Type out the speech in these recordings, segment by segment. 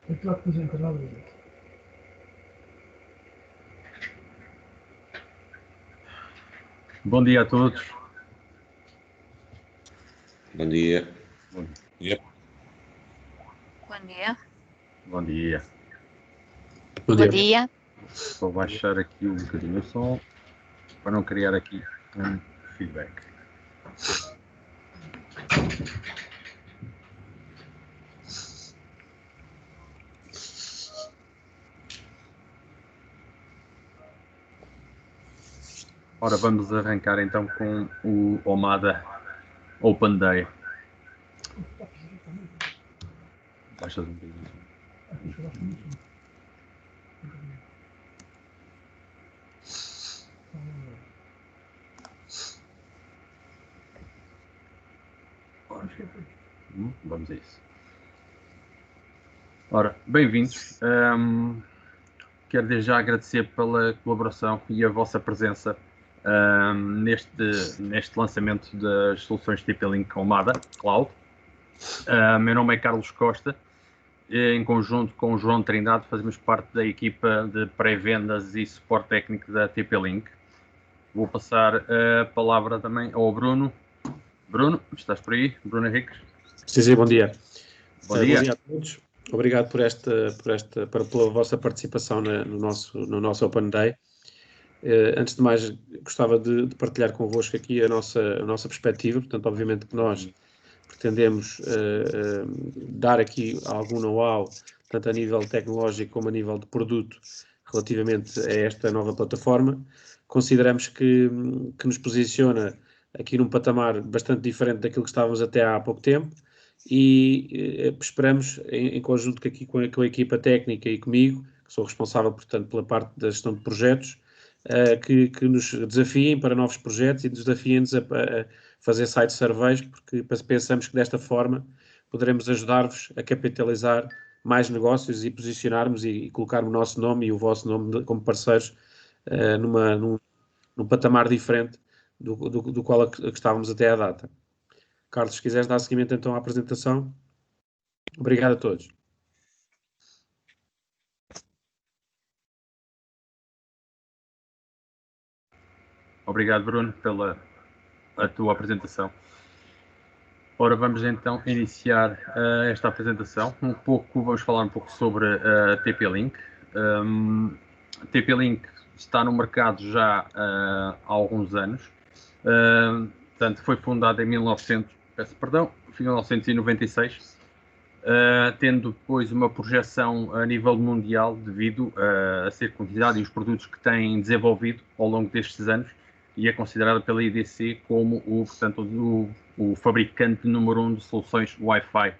Aquilo que nos encarnava direito. Bom dia a todos. Bom dia. Bom dia. Bom dia. Bom dia. Bom dia. Vou baixar aqui um bocadinho o som para não criar aqui um feedback. Ora, vamos arrancar então com o Omada Open Day. Baixa um bocadinho. Vamos a isso. Ora, bem-vindos. Quero desde já agradecer pela colaboração e a vossa presença neste lançamento das soluções TP-Link Omada Cloud. Meu nome é Carlos Costa. Em conjunto com o João Trindade, fazemos parte da equipa de pré-vendas e suporte técnico da TP-Link. Vou passar a palavra também ao Bruno. Bruno, estás por aí? Bruno Henriques? Sim, bom dia. Bom dia. Bom dia a todos. Obrigado pela vossa participação no nosso Open Day. Antes de mais, gostava de partilhar convosco aqui a nossa perspectiva. Portanto, obviamente que nós pretendemos dar aqui algum know-how, tanto a nível tecnológico como a nível de produto, relativamente a esta nova plataforma. Consideramos que nos posiciona aqui num patamar bastante diferente daquilo que estávamos até há pouco tempo e esperamos, em conjunto aqui com a equipa técnica e comigo, que sou responsável, portanto, pela parte da gestão de projetos, que nos desafiem para novos projetos e desafiem-nos a fazer site surveys, porque pensamos que desta forma poderemos ajudar-vos a capitalizar mais negócios e posicionarmos e colocar o nosso nome e o vosso nome como parceiros num patamar diferente do qual estávamos até à data. Carlos, se quiseres dar seguimento então à apresentação. Obrigado a todos. Obrigado, Bruno, pela tua apresentação. Ora, vamos então iniciar esta apresentação. Vamos falar um pouco sobre a TP-Link. A TP-Link está no mercado já há alguns anos. Portanto, foi fundada em 1996, tendo depois uma projeção a nível mundial devido a ser quantidade e os produtos que têm desenvolvido ao longo destes anos, e é considerada pela IDC como o fabricante número 1 de soluções Wi-Fi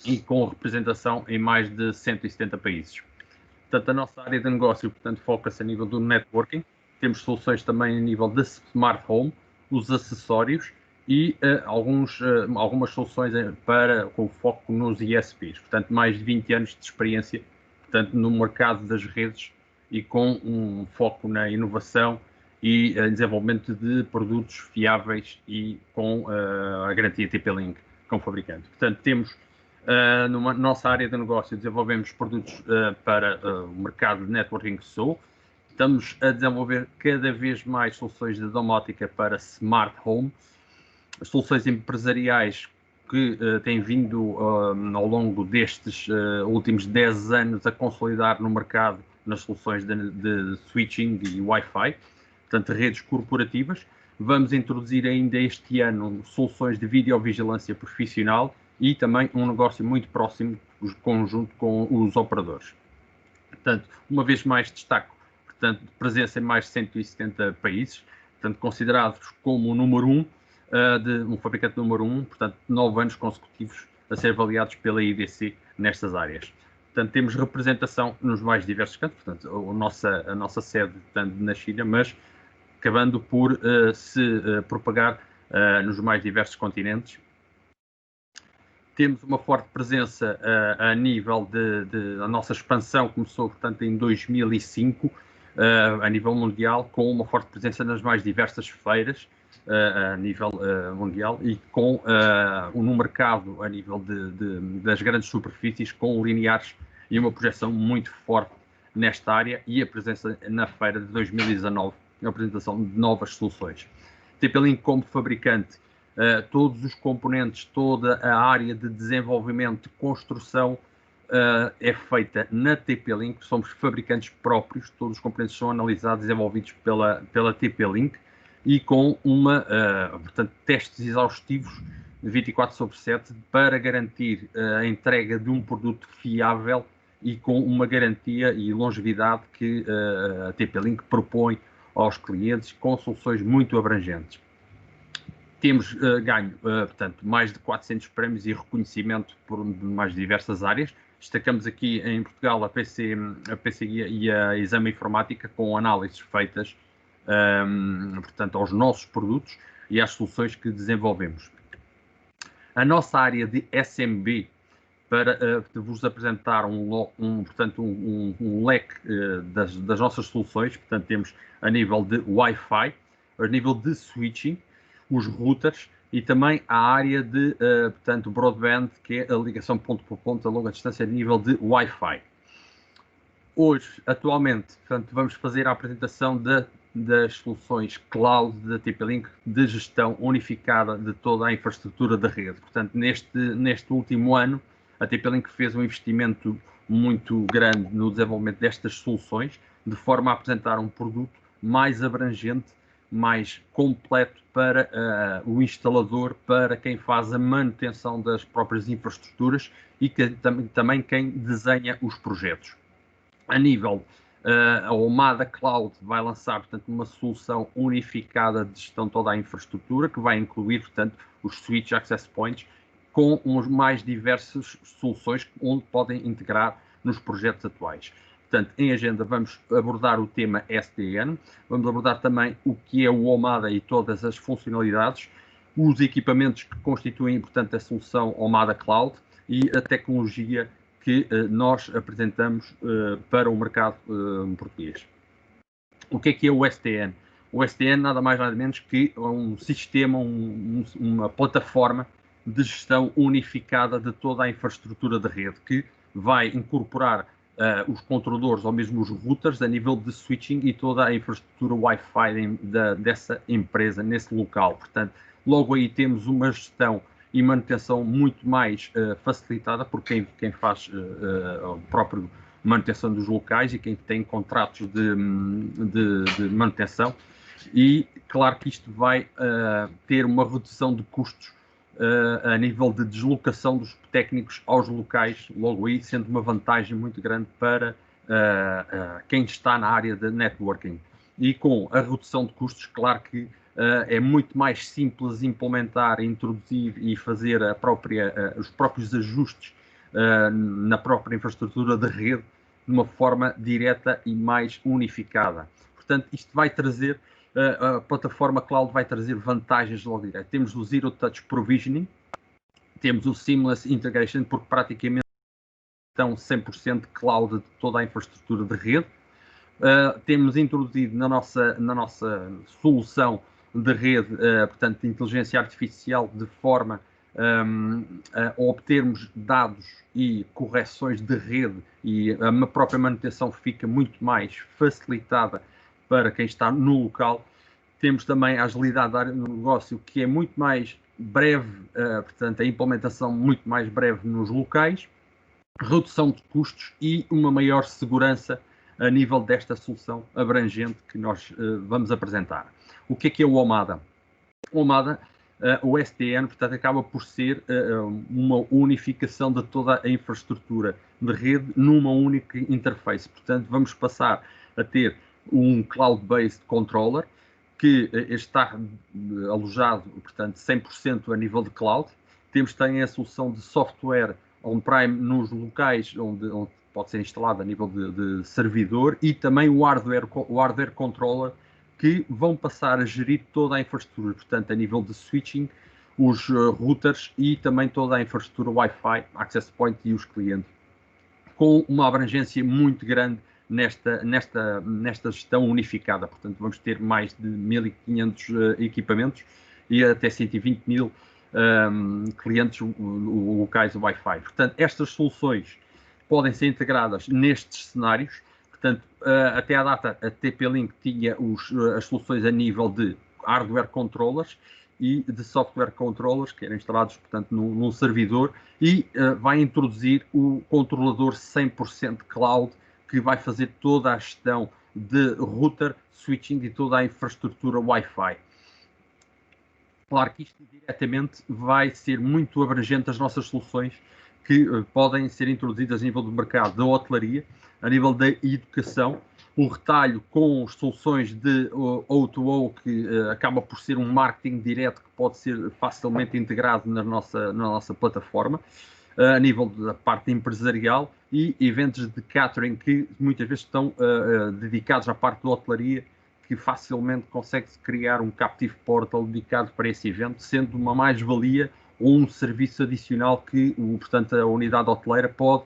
e com representação em mais de 170 países. Portanto, a nossa área de negócio, foca-se a nível do networking. Temos soluções também a nível de smart home, os acessórios e algumas soluções com foco nos ISPs. Portanto, mais de 20 anos de experiência no mercado das redes e com um foco na inovação e desenvolvimento de produtos fiáveis e com a garantia TP-Link como fabricante. Portanto, temos na nossa área de negócio, desenvolvemos produtos para o mercado de networking que sou. Estamos a desenvolver cada vez mais soluções de domótica para smart home, as soluções empresariais que têm vindo ao longo destes últimos 10 anos a consolidar no mercado nas soluções de switching e Wi-Fi, portanto, redes corporativas. Vamos introduzir ainda este ano soluções de videovigilância profissional e também um negócio muito próximo, conjunto com os operadores. Portanto, uma vez mais destaco, presença em mais de 170 países, considerados como o número 1, um fabricante número 1, 9 anos consecutivos a ser avaliados pela IDC nestas áreas. Portanto, temos representação nos mais diversos cantos, a nossa sede na China, mas acabando por se propagar nos mais diversos continentes. Temos uma forte presença a nível a nossa expansão começou, em 2005, a nível mundial, com uma forte presença nas mais diversas feiras a nível mundial e no mercado a nível das grandes superfícies, com lineares e uma projeção muito forte nesta área e a presença na feira de 2019, a apresentação de novas soluções. TP-Link como fabricante, todos os componentes, toda a área de desenvolvimento, de construção é feita na TP-Link, somos fabricantes próprios, todos os componentes são analisados e desenvolvidos pela TP-Link e com portanto, testes exaustivos 24/7 para garantir a entrega de um produto fiável e com uma garantia e longevidade que a TP-Link propõe aos clientes com soluções muito abrangentes. Temos ganho, portanto, mais de 400 prémios e reconhecimento por mais diversas áreas. Destacamos aqui em Portugal a PC e a Exame Informática com análises feitas, portanto, aos nossos produtos e às soluções que desenvolvemos. A nossa área de SMB, para vos apresentar portanto, um leque das nossas soluções, portanto, temos a nível de Wi-Fi, a nível de switching, os routers e também a área de, portanto, broadband, que é a ligação ponto por ponto a longa distância a nível de Wi-Fi. Hoje, atualmente, portanto, vamos fazer a apresentação das soluções cloud da TP-Link de gestão unificada de toda a infraestrutura da rede. Portanto, neste último ano, a TP-Link fez um investimento muito grande no desenvolvimento destas soluções, de forma a apresentar um produto mais abrangente, mais completo para o instalador, para quem faz a manutenção das próprias infraestruturas e também quem desenha os projetos. A nível, a Omada Cloud vai lançar, portanto, uma solução unificada de gestão de toda a infraestrutura, que vai incluir, portanto, os Switch Access Points, com as mais diversas soluções onde podem integrar nos projetos atuais. Portanto, em agenda vamos abordar o tema SDN, vamos abordar também o que é o Omada e todas as funcionalidades, os equipamentos que constituem, portanto, a solução Omada Cloud e a tecnologia que nós apresentamos para o mercado português. O que é o SDN? O SDN nada mais nada menos que um sistema, uma plataforma de gestão unificada de toda a infraestrutura da rede, que vai incorporar os controladores ou mesmo os routers a nível de switching e toda a infraestrutura Wi-Fi dessa empresa, nesse local. Portanto, logo aí temos uma gestão e manutenção muito mais facilitada por quem faz a própria manutenção dos locais e quem tem contratos de manutenção. E claro que isto vai ter uma redução de custos a nível de deslocação dos técnicos aos locais, logo aí sendo uma vantagem muito grande para quem está na área de networking. E com a redução de custos, claro que é muito mais simples implementar, introduzir e fazer os próprios ajustes na própria infraestrutura de rede de uma forma direta e mais unificada. Portanto, isto vai trazer, a plataforma cloud vai trazer vantagens logo direto. Temos o Zero Touch Provisioning, temos o Seamless Integration, porque praticamente estão 100% cloud de toda a infraestrutura de rede. Temos introduzido na nossa solução de rede, portanto, de inteligência artificial, de forma a obtermos dados e correções de rede e a própria manutenção fica muito mais facilitada para quem está no local. Temos também a agilidade da área do negócio, que é muito mais breve, portanto, a implementação muito mais breve nos locais, redução de custos e uma maior segurança a nível desta solução abrangente que nós vamos apresentar. O que é o Omada? O Omada, o SDN, portanto, acaba por ser uma unificação de toda a infraestrutura de rede numa única interface. Portanto, vamos passar a ter um cloud-based controller que está alojado, portanto, 100% a nível de cloud. Temos também a solução de software on-prem nos locais onde pode ser instalado a nível de servidor e também o hardware controller que vão passar a gerir toda a infraestrutura, portanto, a nível de switching, os routers e também toda a infraestrutura Wi-Fi, access point e os clientes, com uma abrangência muito grande nesta gestão unificada. Portanto, vamos ter mais de 1.500 equipamentos e até 120.000 clientes locais Wi-Fi. Portanto, estas soluções podem ser integradas nestes cenários. Portanto, até à data, a TP-Link tinha as soluções a nível de hardware controllers e de software controllers, que eram instalados, portanto, num servidor, e vai introduzir o controlador 100% cloud, que vai fazer toda a gestão de router, switching e toda a infraestrutura Wi-Fi. Claro que isto diretamente vai ser muito abrangente as nossas soluções que podem ser introduzidas a nível do mercado da hotelaria, a nível da educação, o retalho com soluções de O2O, que acaba por ser um marketing direto que pode ser facilmente integrado na nossa plataforma, a nível da parte empresarial, e eventos de catering que muitas vezes estão dedicados à parte da hotelaria, que facilmente consegue-se criar um captive portal dedicado para esse evento, sendo uma mais-valia ou um serviço adicional que, portanto, a unidade hoteleira pode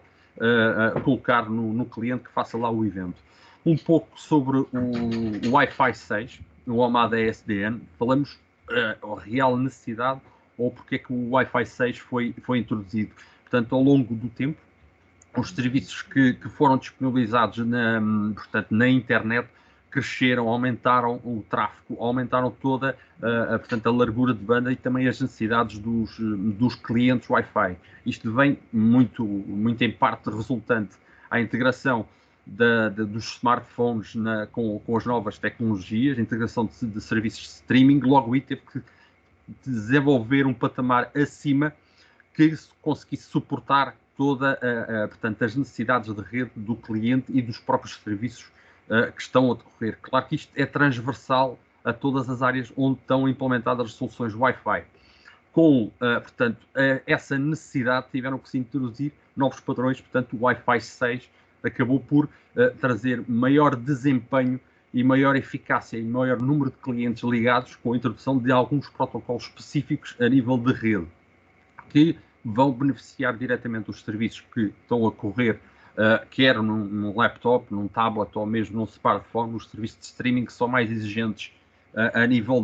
colocar no cliente que faça lá o evento. Um pouco sobre o Wi-Fi 6, o Omada SDN, falamos a real necessidade ou porque é que o Wi-Fi 6 foi introduzido. Portanto, ao longo do tempo, os serviços que foram disponibilizados na internet cresceram, aumentaram o tráfego, aumentaram toda portanto, a largura de banda e também as necessidades dos clientes Wi-Fi. Isto vem muito em parte resultante à integração dos smartphones com as novas tecnologias, a integração de serviços de streaming. Logo aí teve que desenvolver um patamar acima que conseguisse suportar toda portanto, as necessidades de rede do cliente e dos próprios serviços que estão a decorrer. Claro que isto é transversal a todas as áreas onde estão implementadas as soluções Wi-Fi. Com, portanto, essa necessidade, tiveram que se introduzir novos padrões. Portanto, o Wi-Fi 6 acabou por trazer maior desempenho e maior eficácia e maior número de clientes ligados, com a introdução de alguns protocolos específicos a nível de rede, que vão beneficiar diretamente os serviços que estão a correr, quer num laptop, num tablet ou mesmo num smartphone, os serviços de streaming que são mais exigentes a nível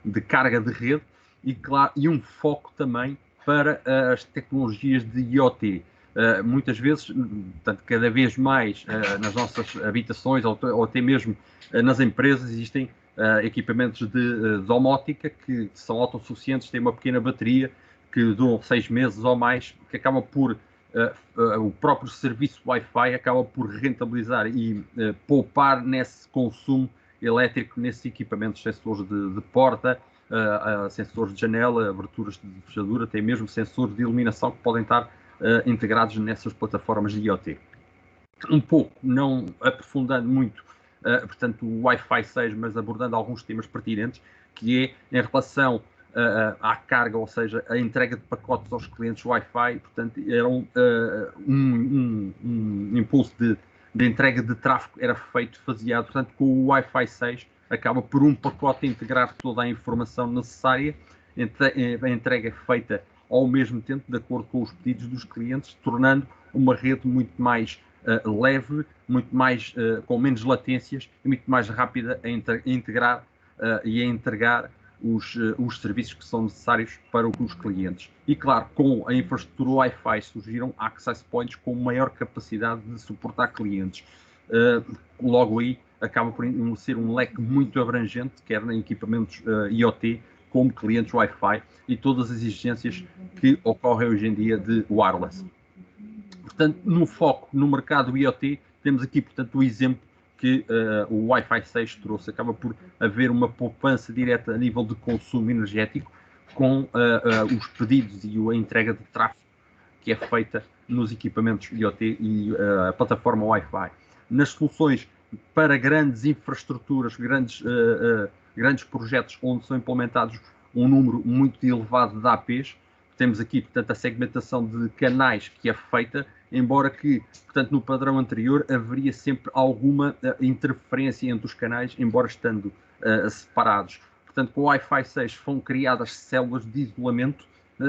de carga de rede e, claro, e um foco também para as tecnologias de IoT. Muitas vezes, portanto, cada vez mais nas nossas habitações ou até mesmo nas empresas existem equipamentos de domótica que são autossuficientes, têm uma pequena bateria que duram 6 meses ou mais, que acaba por o próprio serviço Wi-Fi acaba por rentabilizar e poupar nesse consumo elétrico nesses equipamentos, sensores de porta, sensores de janela, aberturas de fechadura, até mesmo sensores de iluminação que podem estar integrados nessas plataformas de IoT. Um pouco, não aprofundando muito, portanto, o Wi-Fi 6, mas abordando alguns temas pertinentes, que é em relação à carga, ou seja, a entrega de pacotes aos clientes Wi-Fi. Portanto, era um impulso de entrega de tráfego era feito, faseado. Portanto, com o Wi-Fi 6 acaba por um pacote integrar toda a informação necessária, a entrega é feita ao mesmo tempo, de acordo com os pedidos dos clientes, tornando uma rede muito mais leve, muito mais, com menos latências e muito mais rápida a integrar e a entregar os serviços que são necessários para os clientes. E claro, com a infraestrutura Wi-Fi surgiram access points com maior capacidade de suportar clientes. Logo aí acaba por ser um leque muito abrangente, quer em equipamentos IoT, como clientes Wi-Fi e todas as exigências que ocorrem hoje em dia de wireless. Portanto, no foco no mercado IoT, temos aqui, portanto, o exemplo que o Wi-Fi 6 trouxe. Acaba por haver uma poupança direta a nível de consumo energético com os pedidos e a entrega de tráfego que é feita nos equipamentos IoT e a plataforma Wi-Fi. Nas soluções para grandes infraestruturas, grandes projetos onde são implementados um número muito elevado de APs, temos aqui, portanto, a segmentação de canais que é feita, embora que, portanto, no padrão anterior haveria sempre alguma interferência entre os canais, embora estando separados. Portanto, com o Wi-Fi 6 foram criadas células de isolamento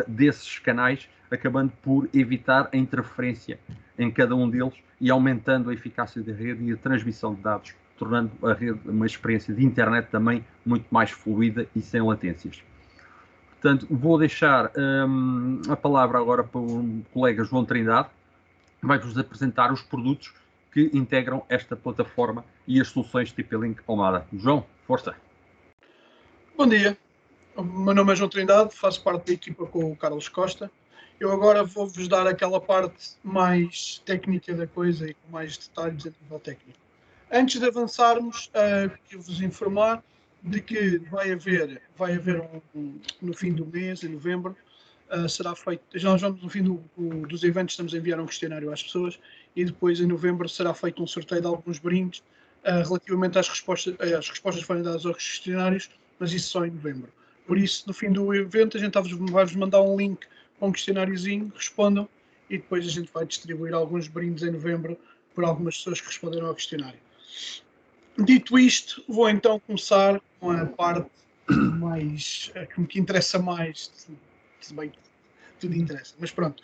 desses canais, acabando por evitar a interferência em cada um deles e aumentando a eficácia da rede e a transmissão de dados, tornando a rede uma experiência de internet também muito mais fluida e sem latências. Portanto, vou deixar a palavra agora para o colega João Trindade, que vai-vos apresentar os produtos que integram esta plataforma e as soluções TP-Link Almada. João, força! Bom dia, o meu nome é João Trindade, faço parte da equipa com o Carlos Costa. Eu agora vou-vos dar aquela parte mais técnica da coisa e com mais detalhes a nível técnico. Antes de avançarmos, quero vos informar de que vai haver no fim do mês, em novembro, será feito, nós vamos no fim dos eventos, estamos a enviar um questionário às pessoas e depois em novembro será feito um sorteio de alguns brindes relativamente às respostas. As respostas foram dadas aos questionários, mas isso só em novembro. Por isso, no fim do evento, a gente vai-vos mandar um link com um questionáriozinho, respondam e depois a gente vai distribuir alguns brindes em novembro por algumas pessoas que responderam ao questionário. Dito isto, vou então começar com a parte mais que interessa mais, se bem que tudo interessa, mas pronto.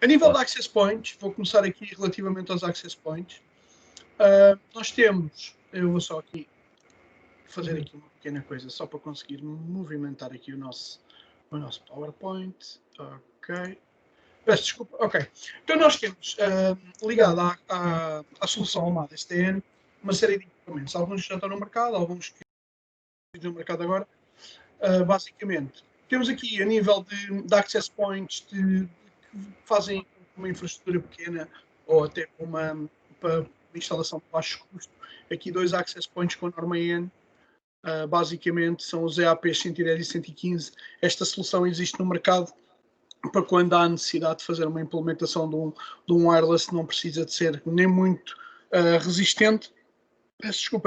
A nível de Access Points, vou começar aqui relativamente aos Access Points. Nós temos, eu vou só aqui fazer aqui uma pequena coisa, só para conseguir movimentar aqui o nosso PowerPoint. Ok. Peço desculpa. Ok. Então nós temos, ligado à solução Almada STN, uma série de equipamentos. Alguns já estão no mercado, alguns que estão no mercado agora. Basicamente, temos aqui a nível de Access Points que fazem uma infraestrutura pequena ou até para instalação de baixo custo. Aqui 2 Access Points com norma EN. Basicamente são os EAPs 110 e 115. Esta solução existe no mercado para quando há necessidade de fazer uma implementação de um wireless, não precisa de ser nem muito resistente,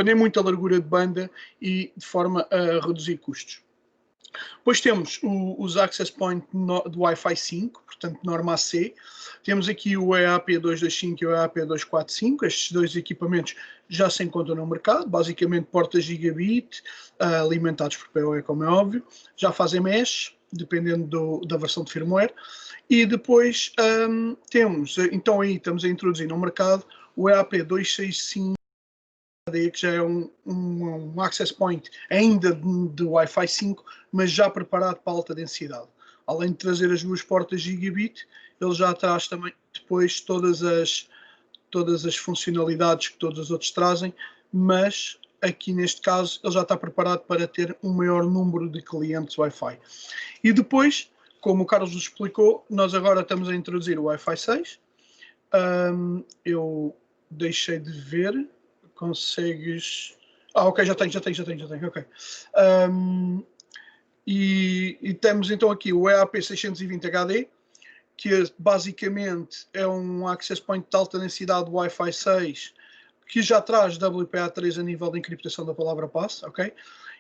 nem muita largura de banda e de forma a reduzir custos. Depois temos os Access Point do Wi-Fi 5, portanto norma AC. Temos aqui o EAP225 e o EAP245. Estes dois equipamentos já se encontram no mercado, basicamente portas gigabit, alimentados por PoE, como é óbvio. Já fazem mesh, dependendo da versão de firmware. E depois temos, então aí estamos a introduzir no mercado o EAP265, que já é um access point ainda de Wi-Fi 5, mas já preparado para alta densidade. Além de trazer as duas portas gigabit, ele já traz também depois todas as funcionalidades que todos os outros trazem, mas aqui neste caso ele já está preparado para ter um maior número de clientes Wi-Fi. E depois, como o Carlos nos explicou, nós agora estamos a introduzir o Wi-Fi 6. Eu deixei de ver. Consegues... ok, já tenho, ok. E temos então aqui o EAP620HD, que basicamente é um access point de alta densidade Wi-Fi 6, que já traz WPA3 a nível de encriptação da palavra passe, ok?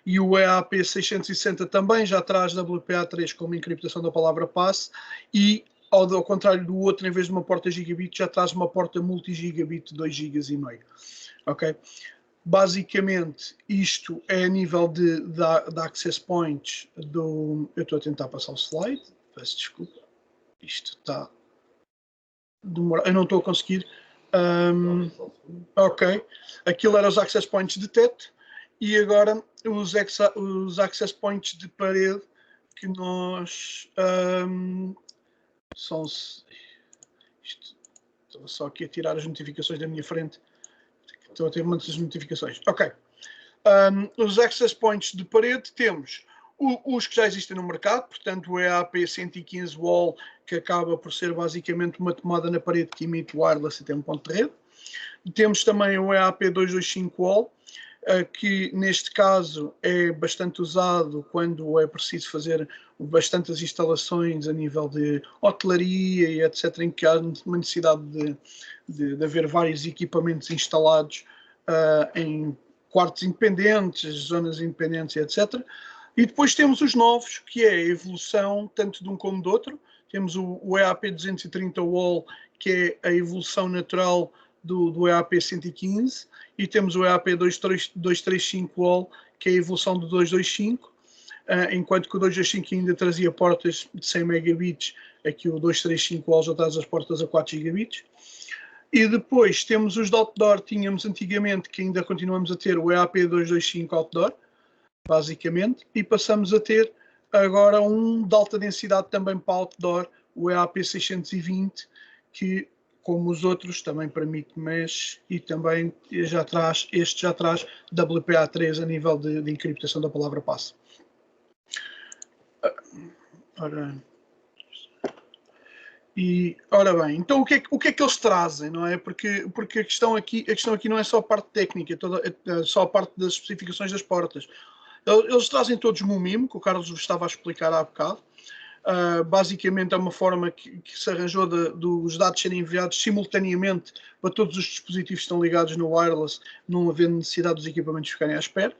E o EAP660 também já traz WPA3 como encriptação da palavra passe, e ao contrário do outro, em vez de uma porta gigabit, já traz uma porta multi-gigabit de 2,5 GB. Ok? Basicamente, isto é a nível de access points do... Eu estou a tentar passar o slide, peço desculpa. Isto está... Eu não estou a conseguir. Ok. Aquilo era os access points de teto e agora os access points de parede que nós... são... Estou só aqui a tirar as notificações da minha frente. Estou a ter muitas notificações. Ok. Os access points de parede temos os que já existem no mercado, portanto o EAP 115 wall, que acaba por ser basicamente uma tomada na parede que emite wireless até um ponto de rede. Temos também o EAP 225 wall, que neste caso é bastante usado quando é preciso fazer bastantes instalações a nível de hotelaria e etc, em que há uma necessidade de haver vários equipamentos instalados em quartos independentes, zonas independentes, etc. E depois temos os novos, que é a evolução tanto de um como do outro. Temos o EAP 230 wall, que é a evolução natural do EAP 115, e temos o EAP 235 wall, que é a evolução do 225, enquanto que o 225 ainda trazia portas de 100 megabits, aqui o 235 wall já traz as portas a 4 gigabits. E depois temos os de outdoor, tínhamos antigamente, que ainda continuamos a ter o EAP 225 outdoor, basicamente, e passamos a ter agora um de alta densidade também para outdoor, o EAP620, que, como os outros, também permite mesh e também este já traz WPA3 a nível de encriptação da palavra passe. Ora bem, então o que é que eles trazem, não é? Porque a questão aqui não é só a parte técnica, é só a parte das especificações das portas. Eles trazem todos MUMIM, que o Carlos vos estava a explicar há bocado. Basicamente é uma forma que se arranjou dos dados serem enviados simultaneamente para todos os dispositivos que estão ligados no wireless, não havendo necessidade dos equipamentos ficarem à espera.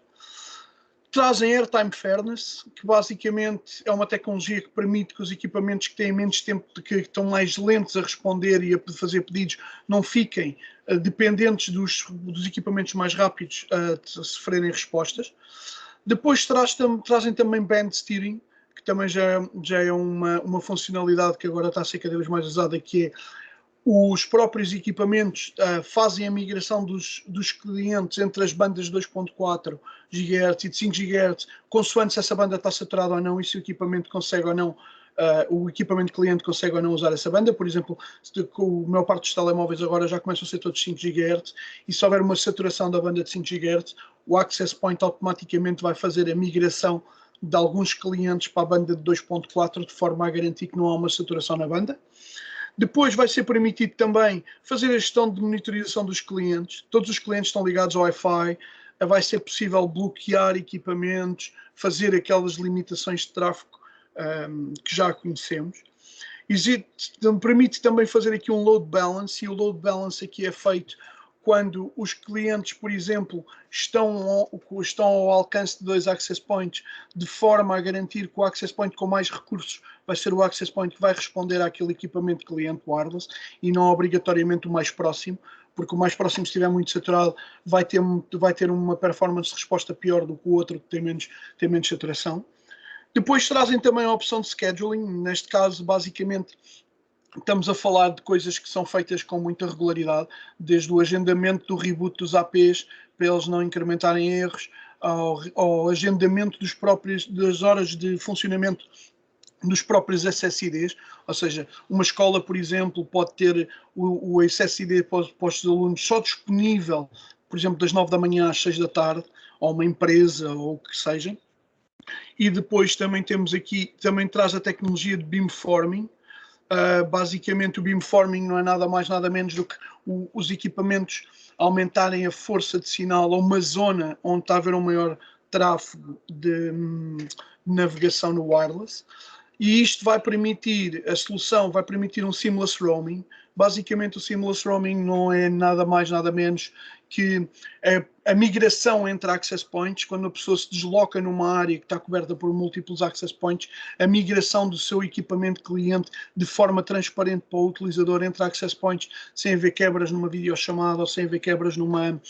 Trazem Airtime Fairness, que basicamente é uma tecnologia que permite que os equipamentos que têm menos tempo, que estão mais lentos a responder e a fazer pedidos, não fiquem dependentes dos equipamentos mais rápidos a sofrerem respostas. Depois trazem também Band Steering, que também já é uma funcionalidade que agora está a ser cada vez mais usada, que é os próprios equipamentos fazem a migração dos clientes entre as bandas de 2.4 GHz e de 5 GHz, consoante se essa banda está saturada ou não e se o equipamento consegue ou não, o equipamento cliente consegue ou não usar essa banda. Por exemplo, a maior parte dos telemóveis agora já começam a ser todos 5 GHz e se houver uma saturação da banda de 5 GHz, o Access Point automaticamente vai fazer a migração de alguns clientes para a banda de 2.4 de forma a garantir que não há uma saturação na banda. Depois vai ser permitido também fazer a gestão de monitorização dos clientes. Todos os clientes estão ligados ao Wi-Fi. Vai ser possível bloquear equipamentos, fazer aquelas limitações de tráfego que já conhecemos. Permite também fazer aqui um load balance, e o load balance aqui é feito quando os clientes, por exemplo, estão ao alcance de 2 access points, de forma a garantir que o access point com mais recursos vai ser o access point que vai responder àquele equipamento cliente wireless e não obrigatoriamente o mais próximo, porque o mais próximo, se estiver muito saturado, vai ter uma performance de resposta pior do que o outro que tem menos saturação. Depois trazem também a opção de scheduling. Neste caso, basicamente, estamos a falar de coisas que são feitas com muita regularidade, desde o agendamento do reboot dos APs, para eles não incrementarem erros, ao agendamento das horas de funcionamento dos próprios SSIDs, ou seja, uma escola, por exemplo, pode ter o SSID para os alunos só disponível, por exemplo, das 9 da manhã às 6 da tarde, ou uma empresa, ou o que seja. E depois também temos aqui, também traz a tecnologia de beamforming. Basicamente o beamforming não é nada mais nada menos do que os equipamentos aumentarem a força de sinal a uma zona onde está a haver um maior tráfego de navegação no wireless, e isto vai permitir, a solução vai permitir um seamless roaming. Basicamente o seamless roaming não é nada mais nada menos que a migração entre access points. Quando a pessoa se desloca numa área que está coberta por múltiplos access points, a migração do seu equipamento cliente de forma transparente para o utilizador entre access points, sem haver quebras numa videochamada ou sem haver quebras numa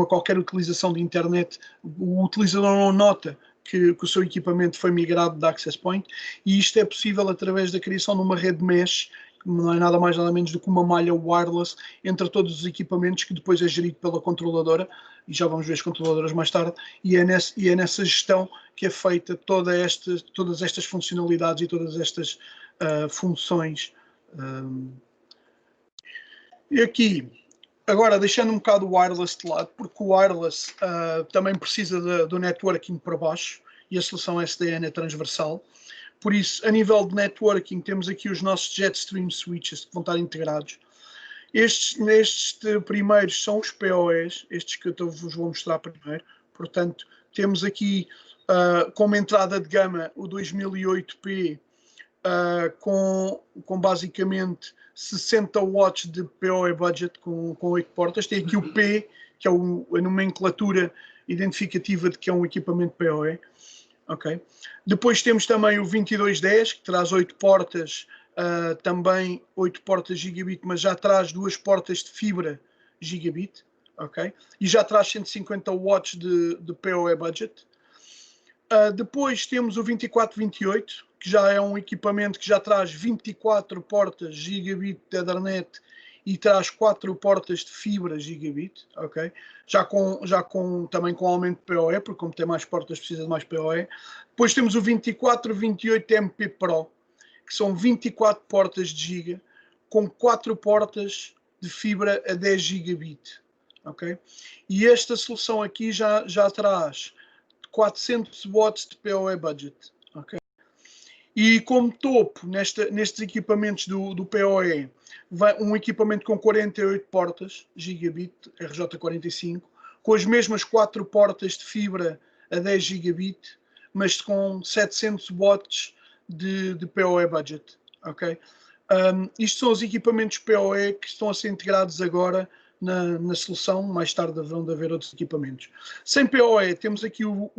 qualquer utilização de internet. O utilizador não nota que o seu equipamento foi migrado da access point, e isto é possível através da criação de uma rede mesh, que não é nada mais nada menos do que uma malha wireless entre todos os equipamentos, que depois é gerido pela controladora, e já vamos ver as controladoras mais tarde, e é nessa gestão que é feita todas estas funcionalidades e todas estas funções. E aqui, agora deixando um bocado o wireless de lado, porque o wireless também precisa do networking para baixo, e a solução SDN é transversal. Por isso, a nível de networking, temos aqui os nossos Jetstream switches que vão estar integrados. Estes primeiros são os PoEs, estes que eu vos vou mostrar primeiro. Portanto, temos aqui como entrada de gama o 2008P com basicamente 60 watts de PoE budget com 8 portas. Tem aqui o P, que é a nomenclatura identificativa de que é um equipamento PoE. Okay. Depois temos também o 2210, que traz 8 portas, também 8 portas gigabit, mas já traz 2 portas de fibra gigabit, okay. E já traz 150 watts de PoE budget. Depois temos o 2428, que já é um equipamento que já traz 24 portas gigabit de Ethernet e traz 4 portas de fibra gigabit, ok? Também com aumento de PoE, porque como tem mais portas precisa de mais PoE. Depois temos o 2428 MP Pro, que são 24 portas de giga, com 4 portas de fibra a 10 gigabit, ok? E esta solução aqui já traz 400 watts de PoE budget, ok? E como topo nestes equipamentos do PoE, vai um equipamento com 48 portas gigabit, RJ45, com as mesmas 4 portas de fibra a 10 gigabit, mas com 700 watts de PoE budget, ok? Isto são os equipamentos PoE que estão a ser integrados agora na solução. Mais tarde haverão de haver outros equipamentos. Sem PoE temos aqui o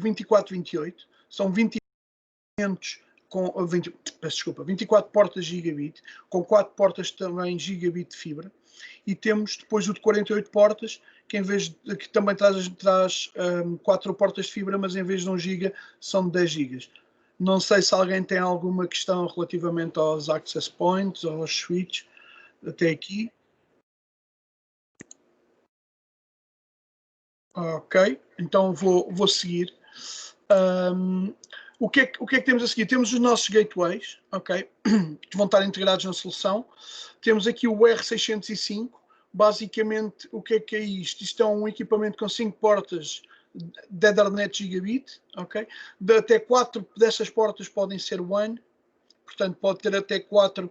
2428, são 20 equipamentos com 24 portas gigabit, com 4 portas também gigabit de fibra, e temos depois o de 48 portas, que também traz 4 portas de fibra, mas em vez de 1 giga são de 10 gigas. Não sei se alguém tem alguma questão relativamente aos access points ou aos switches até aqui. Ok, então vou seguir. O que é que temos a seguir? Temos os nossos gateways, ok, que vão estar integrados na solução. Temos aqui o R605. Basicamente, o que é isto? Isto é um equipamento com 5 portas de Ethernet gigabit, ok? Até 4 dessas portas podem ser WAN, portanto pode ter até 4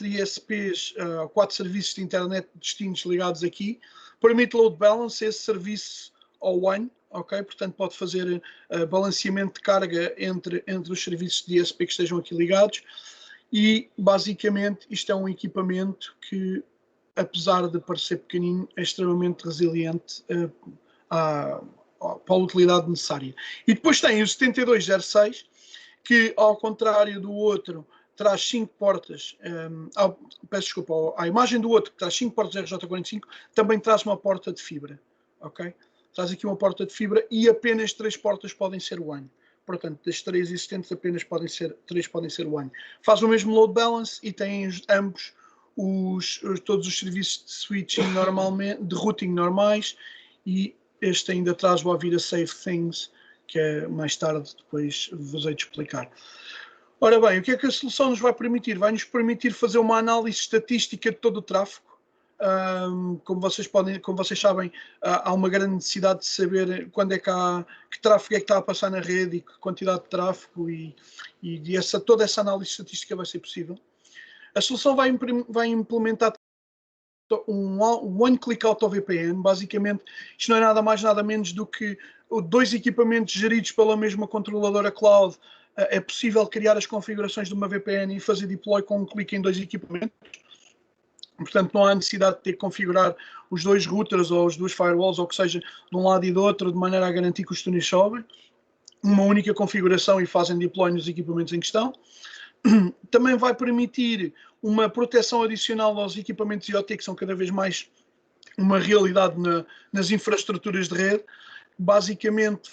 ISPs, 4 serviços de internet distintos ligados aqui. Permite load balance, esse serviço ao WAN, ok? Portanto pode fazer balanceamento de carga entre os serviços de ISP que estejam aqui ligados, e basicamente isto é um equipamento que, apesar de parecer pequenino, é extremamente resiliente para a utilidade necessária. E depois tem o 7206, que ao contrário do outro traz 5 portas, peço desculpa, a imagem do outro que traz 5 portas RJ45 também traz uma porta de fibra, ok? Traz aqui uma porta de fibra e apenas 3 portas podem ser WAN. Portanto, das 3 existentes, apenas 3 podem ser WAN. Faz o mesmo load balance e tem ambos todos os serviços de switching normalmente, de routing normais, e este ainda traz o Avira Safe Things, que mais tarde depois vos hei de explicar. Ora bem, o que é que a solução nos vai permitir? Vai nos permitir fazer uma análise estatística de todo o tráfego. Como vocês sabem, há uma grande necessidade de saber quando é que tráfego é que está a passar na rede e que quantidade de tráfego, e toda essa análise estatística vai ser possível. A solução vai implementar um One-Click Auto VPN. Basicamente, isto não é nada mais nada menos do que 2 equipamentos geridos pela mesma controladora cloud. É possível criar as configurações de uma VPN e fazer deploy com um clique em 2 equipamentos. Portanto, não há necessidade de ter que configurar os 2 routers ou as 2 firewalls, ou que seja, de um lado e do outro, de maneira a garantir que os túneis sobem. Uma única configuração e fazem deploy nos equipamentos em questão. Também vai permitir uma proteção adicional aos equipamentos IoT, que são cada vez mais uma realidade nas infraestruturas de rede. Basicamente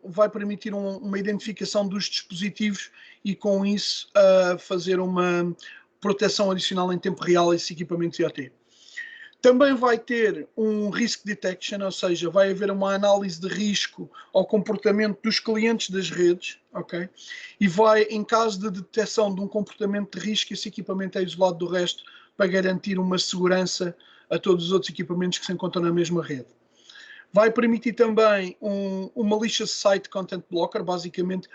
vai permitir uma identificação dos dispositivos e, com isso, fazer uma proteção adicional em tempo real a esses equipamentos IoT. Também vai ter um risk detection, ou seja, vai haver uma análise de risco ao comportamento dos clientes das redes, ok? E vai, em caso de detecção de um comportamento de risco, esse equipamento é isolado do resto para garantir uma segurança a todos os outros equipamentos que se encontram na mesma rede. Vai permitir também um malicious site content blocker, basicamente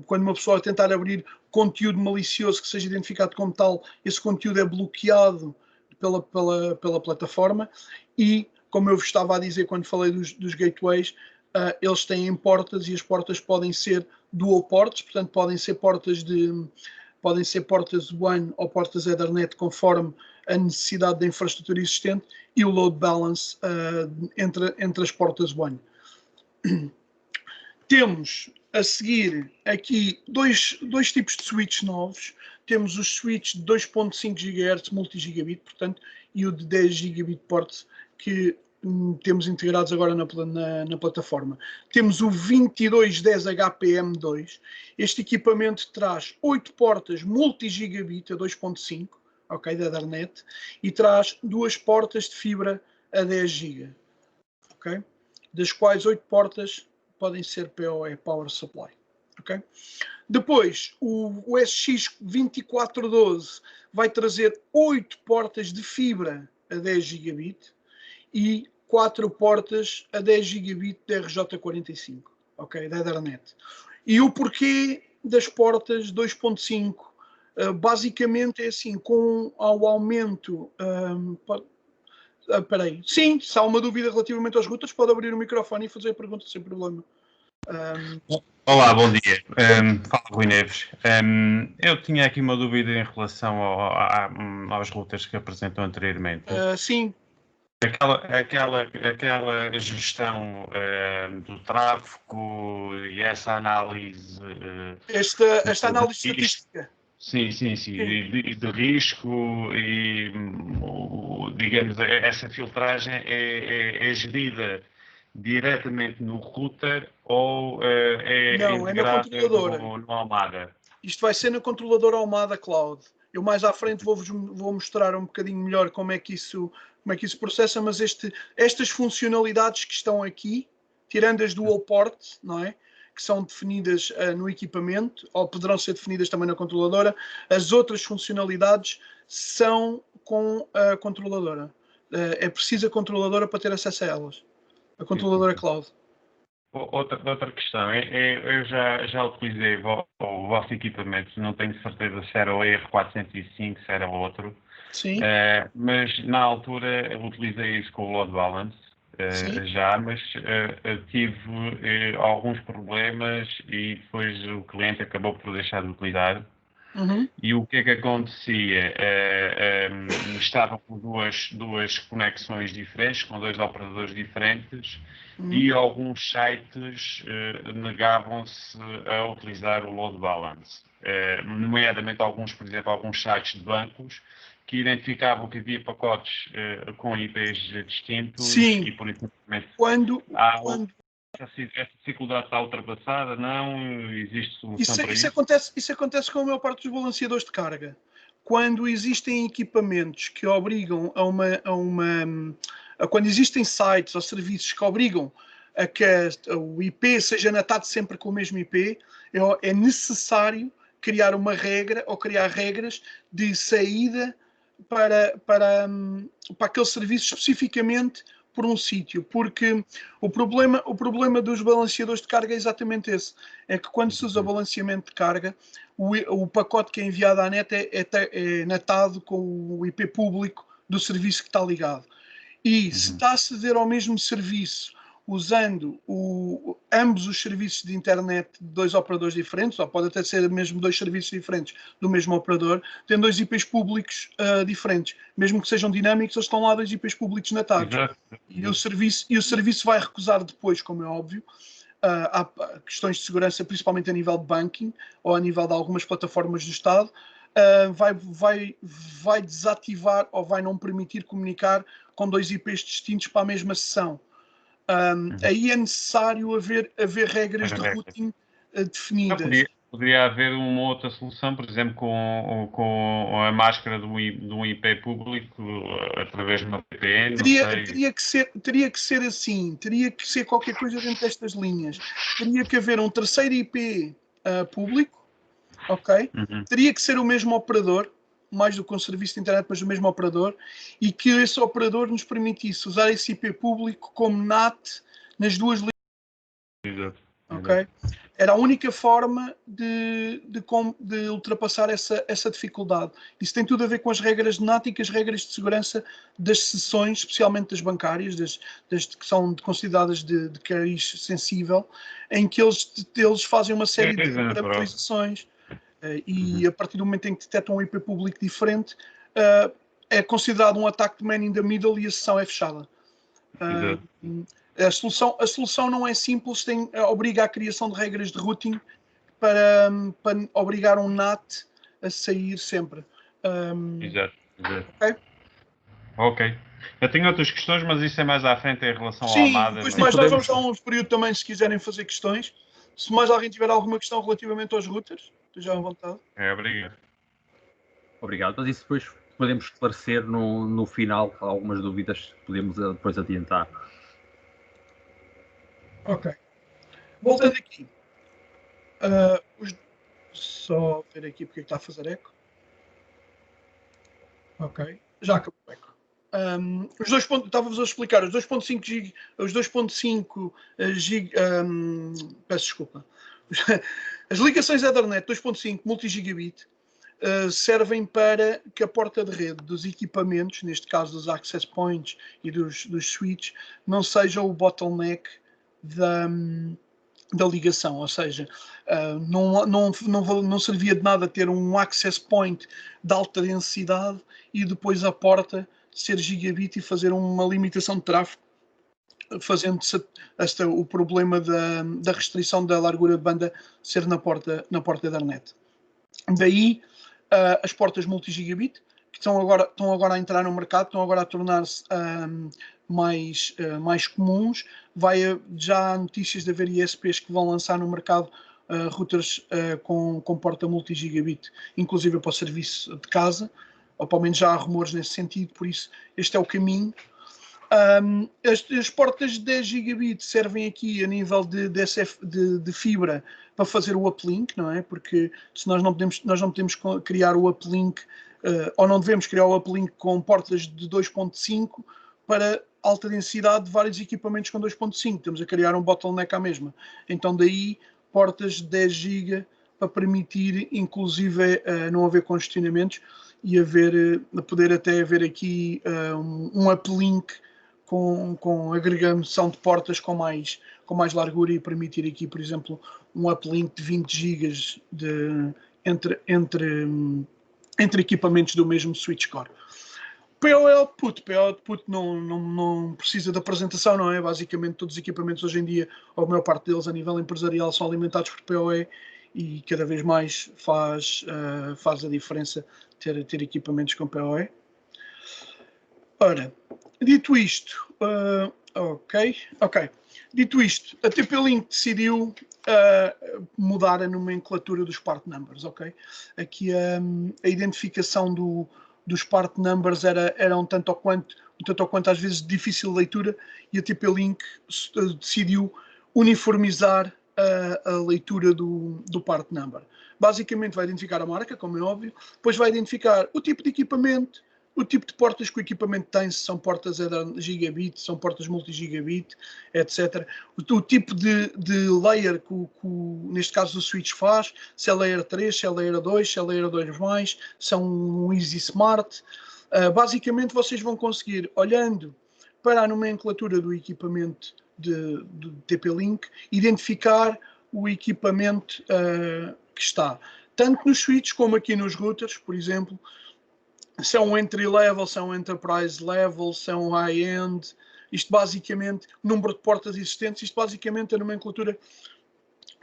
quando uma pessoa tentar abrir conteúdo malicioso que seja identificado como tal, esse conteúdo é bloqueado pela plataforma. E, como eu vos estava a dizer quando falei dos gateways, eles têm portas, e as portas podem ser dual ports, portanto podem ser portas WAN ou portas Ethernet, conforme a necessidade da infraestrutura existente, e o load balance entre as portas WAN. Temos a seguir aqui dois tipos de switches novos. Temos os switches de 2.5 GHz multi-gigabit, portanto, e o de 10 gigabit port, que temos integrados agora na plataforma. Temos o 2210 HPM2. Este equipamento traz 8 portas multi-gigabit a 2.5, ok, da Ethernet, e traz 2 portas de fibra a 10 GB, ok? Das quais 8 portas podem ser PoE, Power Supply, ok? Depois, o SX2412 vai trazer 8 portas de fibra a 10 gigabit e 4 portas a 10 gigabit de RJ45, ok, da Ethernet. E o porquê das portas 2.5? Basicamente é assim, com o aumento... espera aí. Sim, se há uma dúvida relativamente aos routers, pode abrir o microfone e fazer a pergunta sem problema. Olá, bom dia. Fala Rui Neves. Eu tinha aqui uma dúvida em relação aos routers que apresentou anteriormente. Sim. Aquela gestão do tráfego e essa análise. Esta análise estatística. Sim. De risco e, digamos, essa filtragem é gerida diretamente no router ou Não, é na integrada controladora. no Almada? Isto vai ser na controladora Almada Cloud. Eu mais à frente vou mostrar um bocadinho melhor como é que isso processa, mas estas funcionalidades que estão aqui, tirando as dual port, não é? Que são definidas no equipamento, ou poderão ser definidas também na controladora, as outras funcionalidades são com a controladora. É preciso a controladora para ter acesso a elas. A controladora cloud. Outra questão, eu já utilizei o vosso equipamento, não tenho certeza se era o ER405, se era outro. Sim. Mas na altura eu utilizei isso com o load balance, mas tive alguns problemas e depois o cliente acabou por deixar de utilizar. Uhum. E o que é que acontecia? Estava com duas conexões diferentes, com 2 operadores diferentes, e alguns sites negavam-se a utilizar o load balance. Nomeadamente alguns sites de bancos que identificavam que havia pacotes com IPs distintos. Sim. E por isso essa dificuldade está ultrapassada? Não existe solução para isso? Isso acontece com a maior parte dos balanceadores de carga. Quando existem equipamentos que obrigam quando existem sites ou serviços que obrigam a que o IP seja natado sempre com o mesmo IP, é necessário criar uma regra ou criar regras de saída para aquele serviço especificamente por um sítio, porque o problema dos balanceadores de carga é exatamente esse, é que quando se usa balanceamento de carga, o pacote que é enviado à net é natado com o IP público do serviço que está ligado. E se está a aceder ao mesmo serviço usando ambos os serviços de internet de 2 operadores diferentes, ou pode até ser mesmo 2 serviços diferentes do mesmo operador, tem 2 IPs públicos diferentes. Mesmo que sejam dinâmicos, eles estão lá 2 IPs públicos natados. E o serviço vai recusar depois, como é óbvio, há questões de segurança, principalmente a nível de banking, ou a nível de algumas plataformas do Estado, vai desativar ou vai não permitir comunicar com 2 IPs distintos para a mesma sessão. Aí é necessário haver regras de routing definidas. Poderia haver uma outra solução, por exemplo, com a máscara de um IP público através de uma VPN? Teria que ser assim, teria que ser qualquer coisa dentro destas linhas. Teria que haver um terceiro IP público, ok? Teria que ser o mesmo operador, mais do que um serviço de internet, mas o mesmo operador, e que esse operador nos permitisse usar esse IP público como NAT nas 2 linhas. Exato. Okay? Era a única forma de ultrapassar essa dificuldade. Isso tem tudo a ver com as regras de NAT e com as regras de segurança das sessões, especialmente das bancárias, das que são consideradas de cariz sensível, em que eles fazem uma série de parametrizações. E a partir do momento em que detectam um IP público diferente, é considerado um ataque de man in the middle e a sessão é fechada. A solução não é simples, obriga à criação de regras de routing para obrigar um NAT a sair sempre. Exato. Ok. Eu tenho outras questões, mas isso é mais à frente em relação ao Sim, Almada. depois mais nós vamos dar um período também se quiserem fazer questões. Se mais alguém tiver alguma questão relativamente aos routers, estejam à vontade. Obrigado. Obrigado. Mas isso depois podemos esclarecer no final algumas dúvidas que podemos depois adiantar. Ok. Voltando aqui. Só ver aqui porque está a fazer eco. Ok. Já acabou o eco. Os 2 pontos, estava-vos a explicar, os 2.5 GB, os 2.5 GB, peço desculpa. As ligações Ethernet 2.5 multi-gigabit servem para que a porta de rede dos equipamentos, neste caso dos access points e dos switches, não seja o bottleneck da ligação, ou seja, não servia de nada ter um access point de alta densidade e depois a porta ser gigabit e fazer uma limitação de tráfego, fazendo-se o problema da restrição da largura de banda ser na porta Ethernet. Daí as portas multi-gigabit, que estão agora a entrar no mercado, estão agora a tornar-se mais comuns. Já há notícias de haver ISPs que vão lançar no mercado routers com porta multi-gigabit, inclusive para o serviço de casa, ou pelo menos já há rumores nesse sentido, por isso este é o caminho. As portas de 10 gigabit servem aqui a nível de fibra para fazer o uplink, não é? Porque se nós não podemos criar o uplink, ou não devemos criar o uplink com portas de 2.5 para alta densidade de vários equipamentos com 2.5. Estamos a criar um bottleneck à mesma. Então daí portas de 10 GB para permitir, inclusive, não haver congestionamentos e poder até haver aqui um uplink com agregação de portas com mais largura e permitir aqui, por exemplo, um uplink de 20 GB entre equipamentos do mesmo switch core. PO output não precisa de apresentação, não é? Basicamente todos os equipamentos hoje em dia, ou a maior parte deles a nível empresarial, são alimentados por PoE e cada vez mais faz a diferença ter equipamentos com PoE. Ora, dito isto, Dito isto, a TP-Link decidiu mudar a nomenclatura dos part numbers, ok? Aqui a identificação dos part numbers era um tanto ou quanto às vezes de difícil leitura e a TP-Link decidiu uniformizar a leitura do part number. Basicamente vai identificar a marca, como é óbvio, depois vai identificar o tipo de equipamento, o tipo de portas que o equipamento tem, se são portas gigabit, se são portas multi-gigabit, etc. O tipo de layer que neste caso o switch faz, se é layer 3, se é layer 2, se é layer 2+, se é um Easy Smart. Basicamente vocês vão conseguir, olhando para a nomenclatura do equipamento de TP-Link, identificar o equipamento que está, tanto nos switches como aqui nos routers, por exemplo, se é um entry level, se é um enterprise level, se é um high-end, isto basicamente, número de portas existentes, isto basicamente a nomenclatura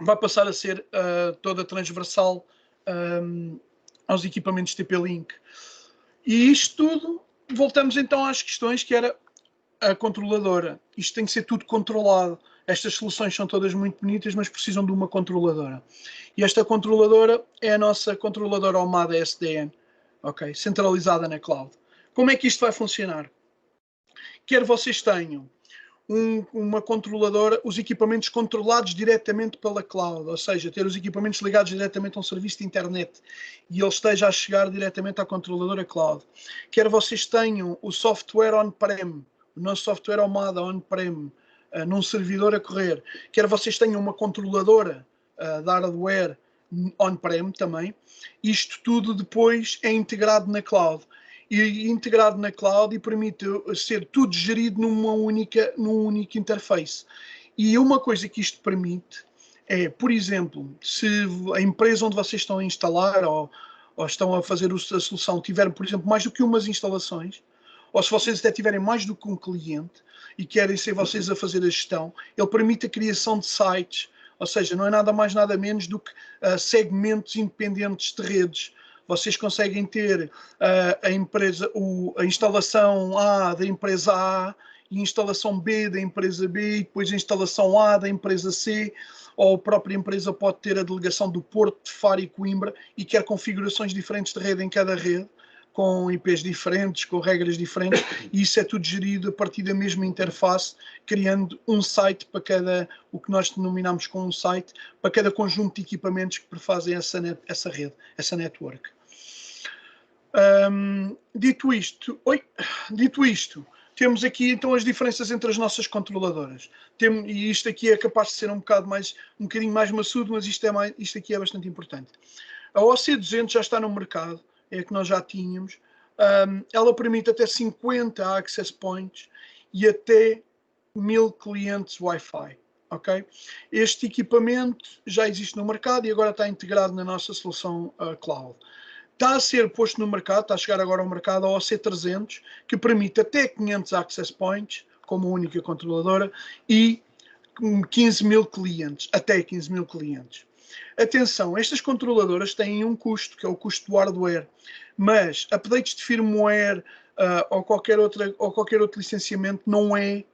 vai passar a ser toda transversal aos equipamentos TP-Link. E isto tudo, voltamos então às questões que era a controladora. Isto tem que ser tudo controlado. Estas soluções são todas muito bonitas, mas precisam de uma controladora. E esta controladora é a nossa controladora Omada SDN. Ok, centralizada na cloud. Como é que isto vai funcionar? Quer vocês tenham uma controladora, os equipamentos controlados diretamente pela cloud, ou seja, ter os equipamentos ligados diretamente a um serviço de internet e ele esteja a chegar diretamente à controladora cloud. Quer vocês tenham o software on-prem, o nosso software Omada on-prem, num servidor a correr. Quer vocês tenham uma controladora de hardware on-prem também, isto tudo depois é integrado na cloud e permite ser tudo gerido num único interface. E uma coisa que isto permite é, por exemplo, se a empresa onde vocês estão a instalar ou estão a fazer a solução tiver, por exemplo, mais do que umas instalações, ou se vocês até tiverem mais do que um cliente e querem ser vocês a fazer a gestão, ele permite a criação de sites. Ou seja, não é nada mais, nada menos do que segmentos independentes de redes. Vocês conseguem ter a instalação A da empresa A e a instalação B da empresa B e depois a instalação A da empresa C, ou a própria empresa pode ter a delegação do Porto, de Faro e Coimbra e quer configurações diferentes de rede em cada rede, com IPs diferentes, com regras diferentes, e isso é tudo gerido a partir da mesma interface, criando um site para cada, o que nós denominamos como um site, para cada conjunto de equipamentos que prefazem essa rede, essa network. Dito isto, temos aqui então as diferenças entre as nossas controladoras. E isto aqui é capaz de ser um bocadinho mais maçudo, mas isto aqui é bastante importante. A OC200 já está no mercado, é a que nós já tínhamos. Ela permite até 50 access points e até 1000 clientes Wi-Fi. Okay? Este equipamento já existe no mercado e agora está integrado na nossa solução cloud. Está a ser posto no mercado, está a chegar agora ao mercado a OC300, que permite até 500 access points, como única controladora, e 15.000 clientes, até 15.000 clientes. Atenção, estas controladoras têm um custo, que é o custo do hardware, mas updates de firmware ou qualquer outro licenciamento não é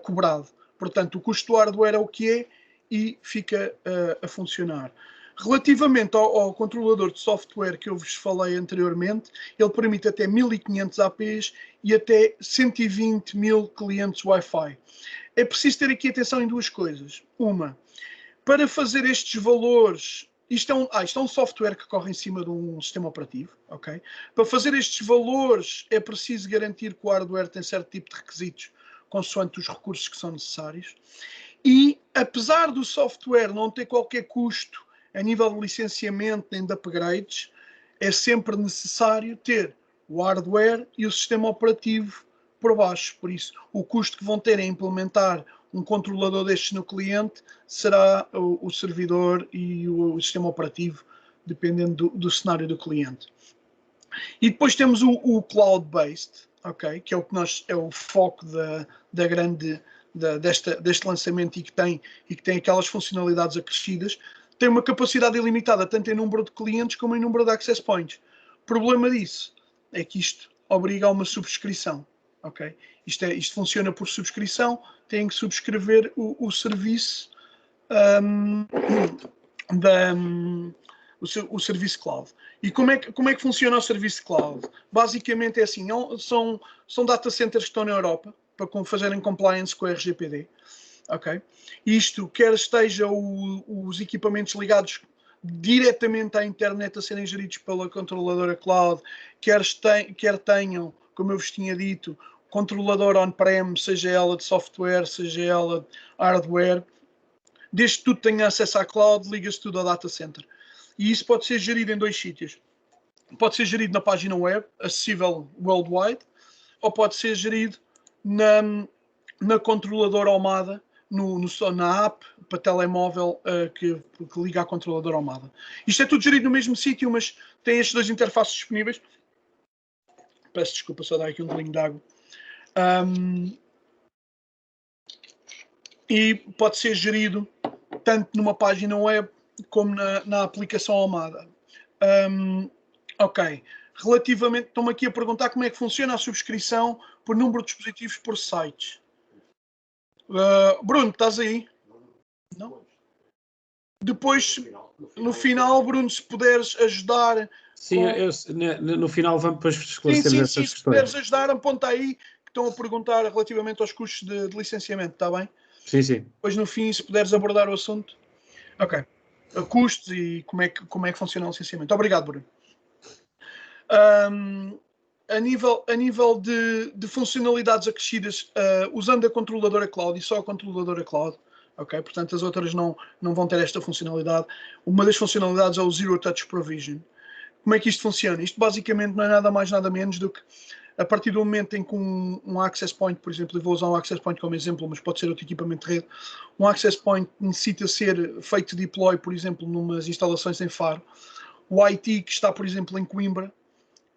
cobrado. Portanto, o custo do hardware é o que é e fica a funcionar. Relativamente ao controlador de software que eu vos falei anteriormente, ele permite até 1500 APs e até 120.000 clientes Wi-Fi. É preciso ter aqui atenção em duas coisas. Uma, para fazer estes valores, isto é um software que corre em cima de um sistema operativo, ok? Para fazer estes valores é preciso garantir que o hardware tem certo tipo de requisitos consoante os recursos que são necessários. E, apesar do software não ter qualquer custo a nível de licenciamento nem de upgrades, é sempre necessário ter o hardware e o sistema operativo por baixo. Por isso, o custo que vão ter em implementar um controlador destes no cliente será o servidor e o sistema operativo, dependendo do cenário do cliente. E depois temos o cloud-based, okay, que é o que é o foco deste lançamento e que tem aquelas funcionalidades acrescidas. Tem uma capacidade ilimitada, tanto em número de clientes como em número de access points. O problema disso é que isto obriga a uma subscrição. Okay? Isto funciona por subscrição, têm que subscrever o serviço o serviço cloud. E como é que funciona o serviço cloud? Basicamente é assim, são data centers que estão na Europa para fazerem compliance com o RGPD. Okay? Isto, quer estejam os equipamentos ligados diretamente à internet a serem geridos pela controladora cloud, quer tenham, como eu vos tinha dito, controlador on-prem, seja ela de software, seja ela de hardware, desde que tudo tenha acesso à cloud, liga-se tudo ao data center. E isso pode ser gerido em dois sítios. Pode ser gerido na página web, acessível worldwide, ou pode ser gerido na controladora Omada, na app para telemóvel que liga à controladora Omada. Isto é tudo gerido no mesmo sítio, mas tem estes dois interfaces disponíveis. Peço desculpa, só dar aqui um golinho de água. E pode ser gerido tanto numa página web como na aplicação Omada. Ok. Relativamente, estão-me aqui a perguntar como é que funciona a subscrição por número de dispositivos por sites. Bruno, estás aí? Não? Depois, no final, Bruno, se puderes ajudar... Sim, no final vamos depois esclarecer essas questões. Se puderes ajudar, aponta aí que estão a perguntar relativamente aos custos de licenciamento, está bem? Sim, sim. Depois, no fim, se puderes abordar o assunto. Ok. Custos e como é que funciona o licenciamento. Obrigado, Bruno. A nível de funcionalidades acrescidas, usando a controladora cloud e só a controladora cloud, ok? Portanto, as outras não vão ter esta funcionalidade. Uma das funcionalidades é o Zero Touch Provision. Como é que isto funciona? Isto basicamente não é nada mais, nada menos do que a partir do momento em que um access point, por exemplo, eu vou usar um access point como exemplo, mas pode ser outro equipamento de rede, um access point necessita ser feito deploy, por exemplo, numas instalações em Faro. O IT que está, por exemplo, em Coimbra,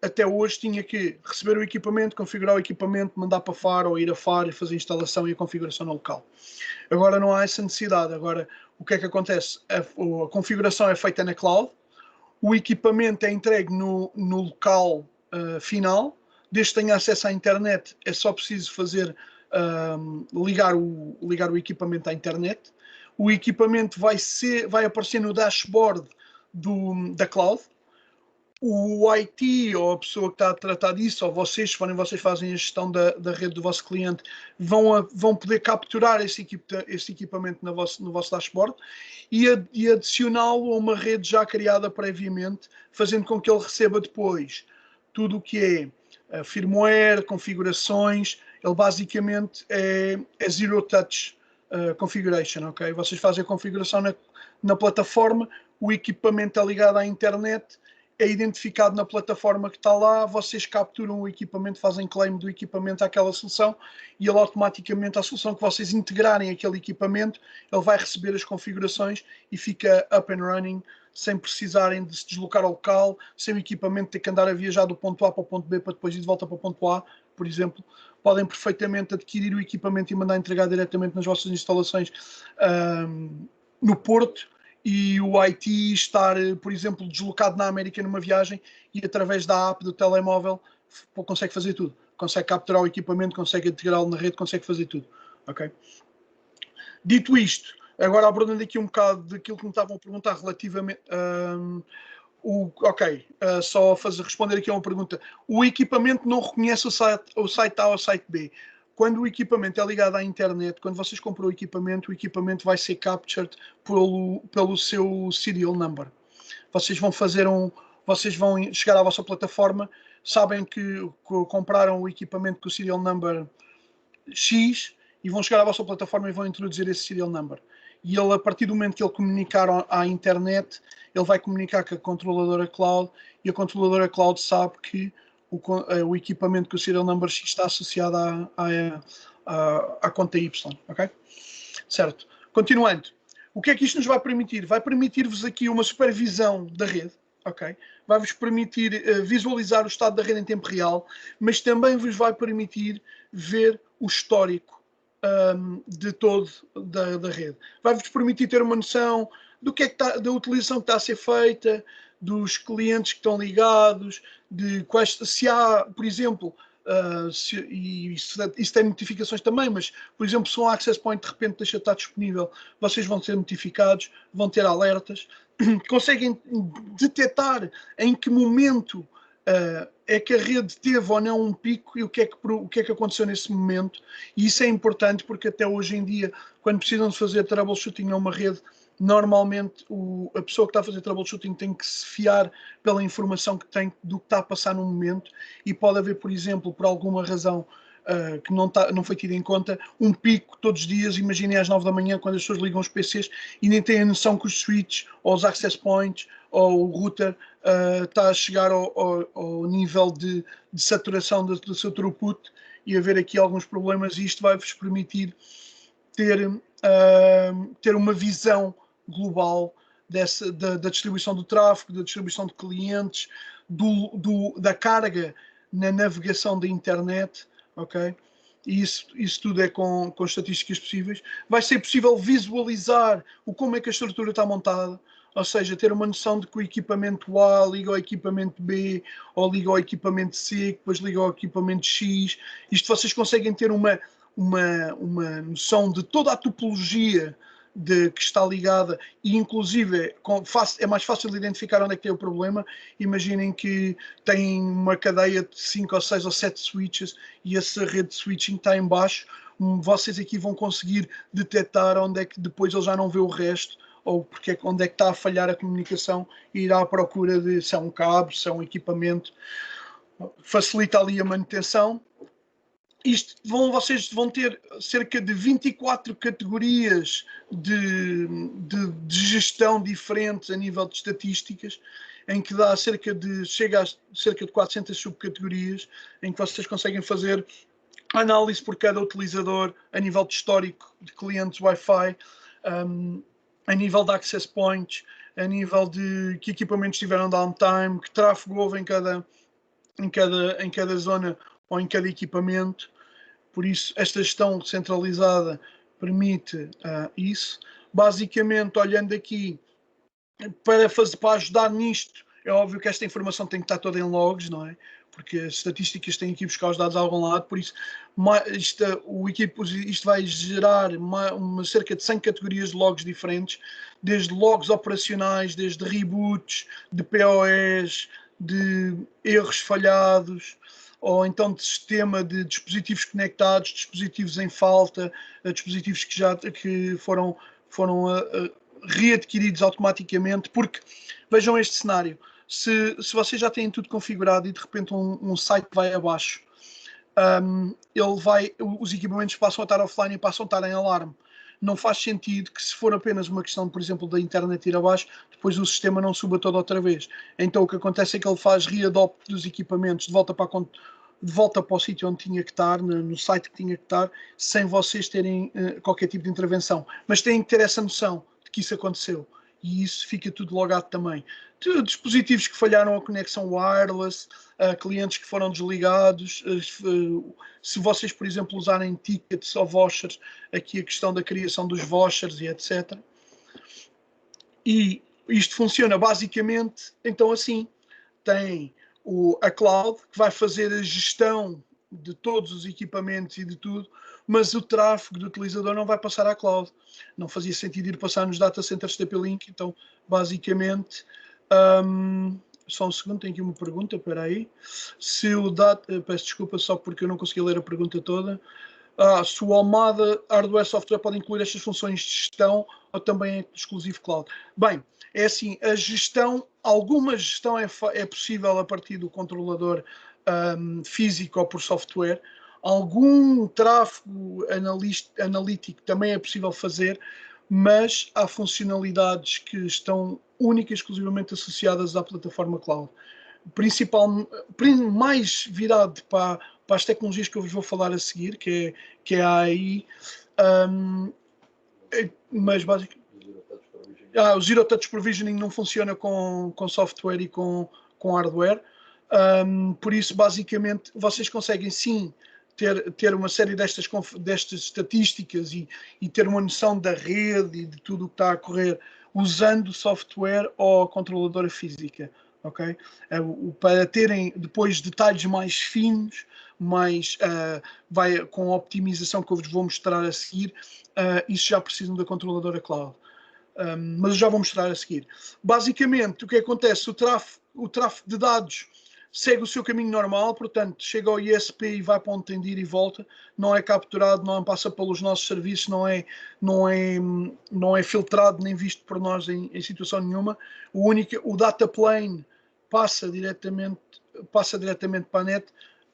até hoje tinha que receber o equipamento, configurar o equipamento, mandar para Faro ou ir a Faro e fazer a instalação e a configuração no local. Agora não há essa necessidade. Agora, o que é que acontece? A configuração é feita na cloud, o equipamento é entregue no local final, desde que tenha acesso à internet, é só preciso fazer ligar o equipamento à internet. O equipamento vai aparecer no dashboard da cloud. o IT ou a pessoa que está a tratar disso, ou vocês, se forem vocês fazem a gestão da rede do vosso cliente, vão poder capturar esse equipamento no vosso dashboard e adicioná-lo a uma rede já criada previamente, fazendo com que ele receba depois tudo o que é firmware, configurações. Ele basicamente é zero touch configuration, ok? Vocês fazem a configuração na plataforma, o equipamento é ligado à internet, é identificado na plataforma que está lá, vocês capturam o equipamento, fazem claim do equipamento àquela solução e ele automaticamente, a solução que vocês integrarem aquele equipamento, ele vai receber as configurações e fica up and running, sem precisarem de se deslocar ao local, sem o equipamento ter que andar a viajar do ponto A para o ponto B para depois ir de volta para o ponto A, por exemplo. Podem perfeitamente adquirir o equipamento e mandar entregar diretamente nas vossas instalações no Porto, e o IT estar, por exemplo, deslocado na América numa viagem e através da app do telemóvel consegue fazer tudo. Consegue capturar o equipamento, consegue integrá-lo na rede, consegue fazer tudo. Okay? Dito isto, agora abordando aqui um bocado daquilo que me estavam a perguntar relativamente... só responder aqui a uma pergunta. O equipamento não reconhece o site A ou o site B. Quando o equipamento é ligado à internet, quando vocês compram o equipamento vai ser captured pelo seu serial number. Vocês vão chegar à vossa plataforma, sabem que compraram o equipamento com o serial number X e vão chegar à vossa plataforma e vão introduzir esse serial number. E ele, a partir do momento que ele comunicar à internet, ele vai comunicar com a controladora cloud e a controladora cloud sabe que o equipamento com o serial number X está associado à conta Y, ok? Certo. Continuando. O que é que isto nos vai permitir? Vai permitir-vos aqui uma supervisão da rede, ok? Vai-vos permitir visualizar o estado da rede em tempo real, mas também vos vai permitir ver o histórico de todo da rede. Vai-vos permitir ter uma noção do que é que da utilização que está a ser feita, dos clientes que estão ligados, de quais, se há, por exemplo, isso tem notificações também, mas, por exemplo, se um access point de repente deixa de estar disponível, vocês vão ser notificados, vão ter alertas, conseguem detectar em que momento é que a rede teve ou não um pico e o que é que aconteceu nesse momento. E isso é importante porque até hoje em dia, quando precisam de fazer troubleshooting a uma rede, normalmente a pessoa que está a fazer troubleshooting tem que se fiar pela informação que tem do que está a passar no momento, e pode haver, por exemplo, por alguma razão que não foi tido em conta, um pico todos os dias. Imaginem às 9 da manhã, quando as pessoas ligam os PCs e nem têm a noção que os switches, ou os access points, ou o router está a chegar ao nível de saturação do seu throughput e haver aqui alguns problemas, e isto vai-vos permitir ter uma visão global da distribuição do tráfego, da distribuição de clientes, da carga na navegação da internet, ok? E isso tudo é com estatísticas possíveis. Vai ser possível visualizar como é que a estrutura está montada, ou seja, ter uma noção de que o equipamento A liga ao equipamento B, ou liga ao equipamento C, que depois liga ao equipamento X. Isto vocês conseguem ter uma noção de toda a topologia que está ligada, e inclusive é mais fácil de identificar onde é que tem o problema. Imaginem que tem uma cadeia de 5 ou 6 ou 7 switches e essa rede de switching está em baixo. Vocês aqui vão conseguir detectar onde é que depois ele já não vê o resto, ou onde é que está a falhar a comunicação, e ir à procura de se é um cabo, se é um equipamento. Facilita ali a manutenção. Vocês vão ter cerca de 24 categorias de gestão diferentes a nível de estatísticas, em que chega a cerca de 400 subcategorias, em que vocês conseguem fazer análise por cada utilizador, a nível de histórico de clientes Wi-Fi, a nível de access points, a nível de que equipamentos tiveram downtime, que tráfego houve em cada zona ou em cada equipamento. Por isso, esta gestão centralizada permite isso. Basicamente, olhando aqui, para ajudar nisto, é óbvio que esta informação tem que estar toda em logs, não é? Porque as estatísticas têm que ir buscar os dados a algum lado. Por isso, isto vai gerar cerca de 100 categorias de logs diferentes, desde logs operacionais, desde reboots, de POEs, de erros falhados, ou então de sistema de dispositivos conectados, dispositivos em falta, dispositivos que foram readquiridos automaticamente, porque vejam este cenário, se vocês já têm tudo configurado e de repente um site vai abaixo, os equipamentos passam a estar offline e passam a estar em alarme. Não faz sentido que, se for apenas uma questão, por exemplo, da internet ir abaixo, depois o sistema não suba todo outra vez. Então o que acontece é que ele faz readopt dos equipamentos de volta para o sítio onde tinha que estar, no site que tinha que estar, sem vocês terem qualquer tipo de intervenção. Mas têm que ter essa noção de que isso aconteceu. E isso fica tudo logado também. Dispositivos que falharam a conexão wireless, clientes que foram desligados, se vocês, por exemplo, usarem tickets ou vouchers, aqui a questão da criação dos vouchers e etc. E isto funciona basicamente, então assim, tem a cloud, que vai fazer a gestão de todos os equipamentos e de tudo, mas o tráfego do utilizador não vai passar à cloud. Não fazia sentido ir passar nos data centers TP-Link, então basicamente, só um segundo, tenho aqui uma pergunta, espera aí. Peço desculpa só porque eu não consegui ler a pergunta toda. Se o Almada Hardware Software pode incluir estas funções de gestão ou também é exclusivo cloud? Bem, é assim, a gestão, alguma gestão é possível a partir do controlador físico ou por software. Algum tráfego analítico também é possível fazer, mas há funcionalidades que estão única e exclusivamente associadas à plataforma cloud. Mais virado para as tecnologias que eu vos vou falar a seguir, que é a AI, mas basicamente o Zero Touch Provisioning não funciona com software e com hardware, por isso basicamente vocês conseguem sim ter uma série destas estatísticas e ter uma noção da rede e de tudo o que está a correr usando software ou controladora física. Okay? Para terem depois detalhes mais finos, com a optimização que eu vos vou mostrar a seguir, isso já precisam da controladora cloud. Mas eu já vou mostrar a seguir. Basicamente, o que acontece? O tráfego de dados segue o seu caminho normal, portanto, chega ao ISP e vai para onde tem de ir e volta, não é capturado, não passa pelos nossos serviços, não é filtrado nem visto por nós em situação nenhuma. O data plane passa diretamente para a net,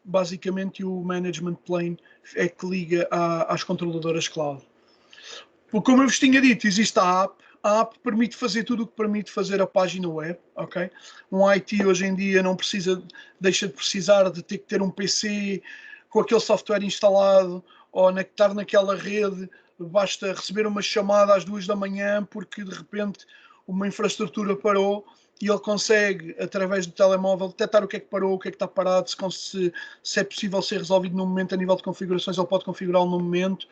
basicamente, e o management plane é que liga às controladoras cloud. Como eu vos tinha dito, existe a app. A app permite fazer tudo o que permite fazer a página web, ok? Um IT hoje em dia deixa de precisar de ter que ter um PC com aquele software instalado ou estar naquela rede, basta receber uma chamada às 2 da manhã porque de repente uma infraestrutura parou e ele consegue, através do telemóvel, detectar o que é que parou, o que é que está parado, se é possível ser resolvido no momento a nível de configurações, ele pode configurá-lo no momento,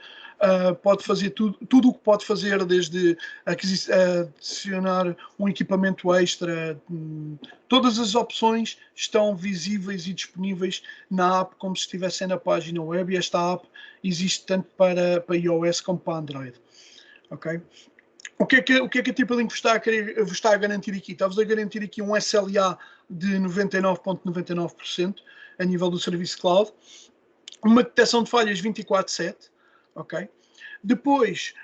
pode fazer tudo o que pode fazer, desde adicionar um equipamento extra. Todas as opções estão visíveis e disponíveis na app como se estivessem na página web, e esta app existe tanto para iOS como para Android. Ok? O que é que a TP-Link vos está a garantir aqui? Está-vos a garantir aqui um SLA de 99,99% a nível do serviço cloud, uma detecção de falhas 24/7, ok? Depois,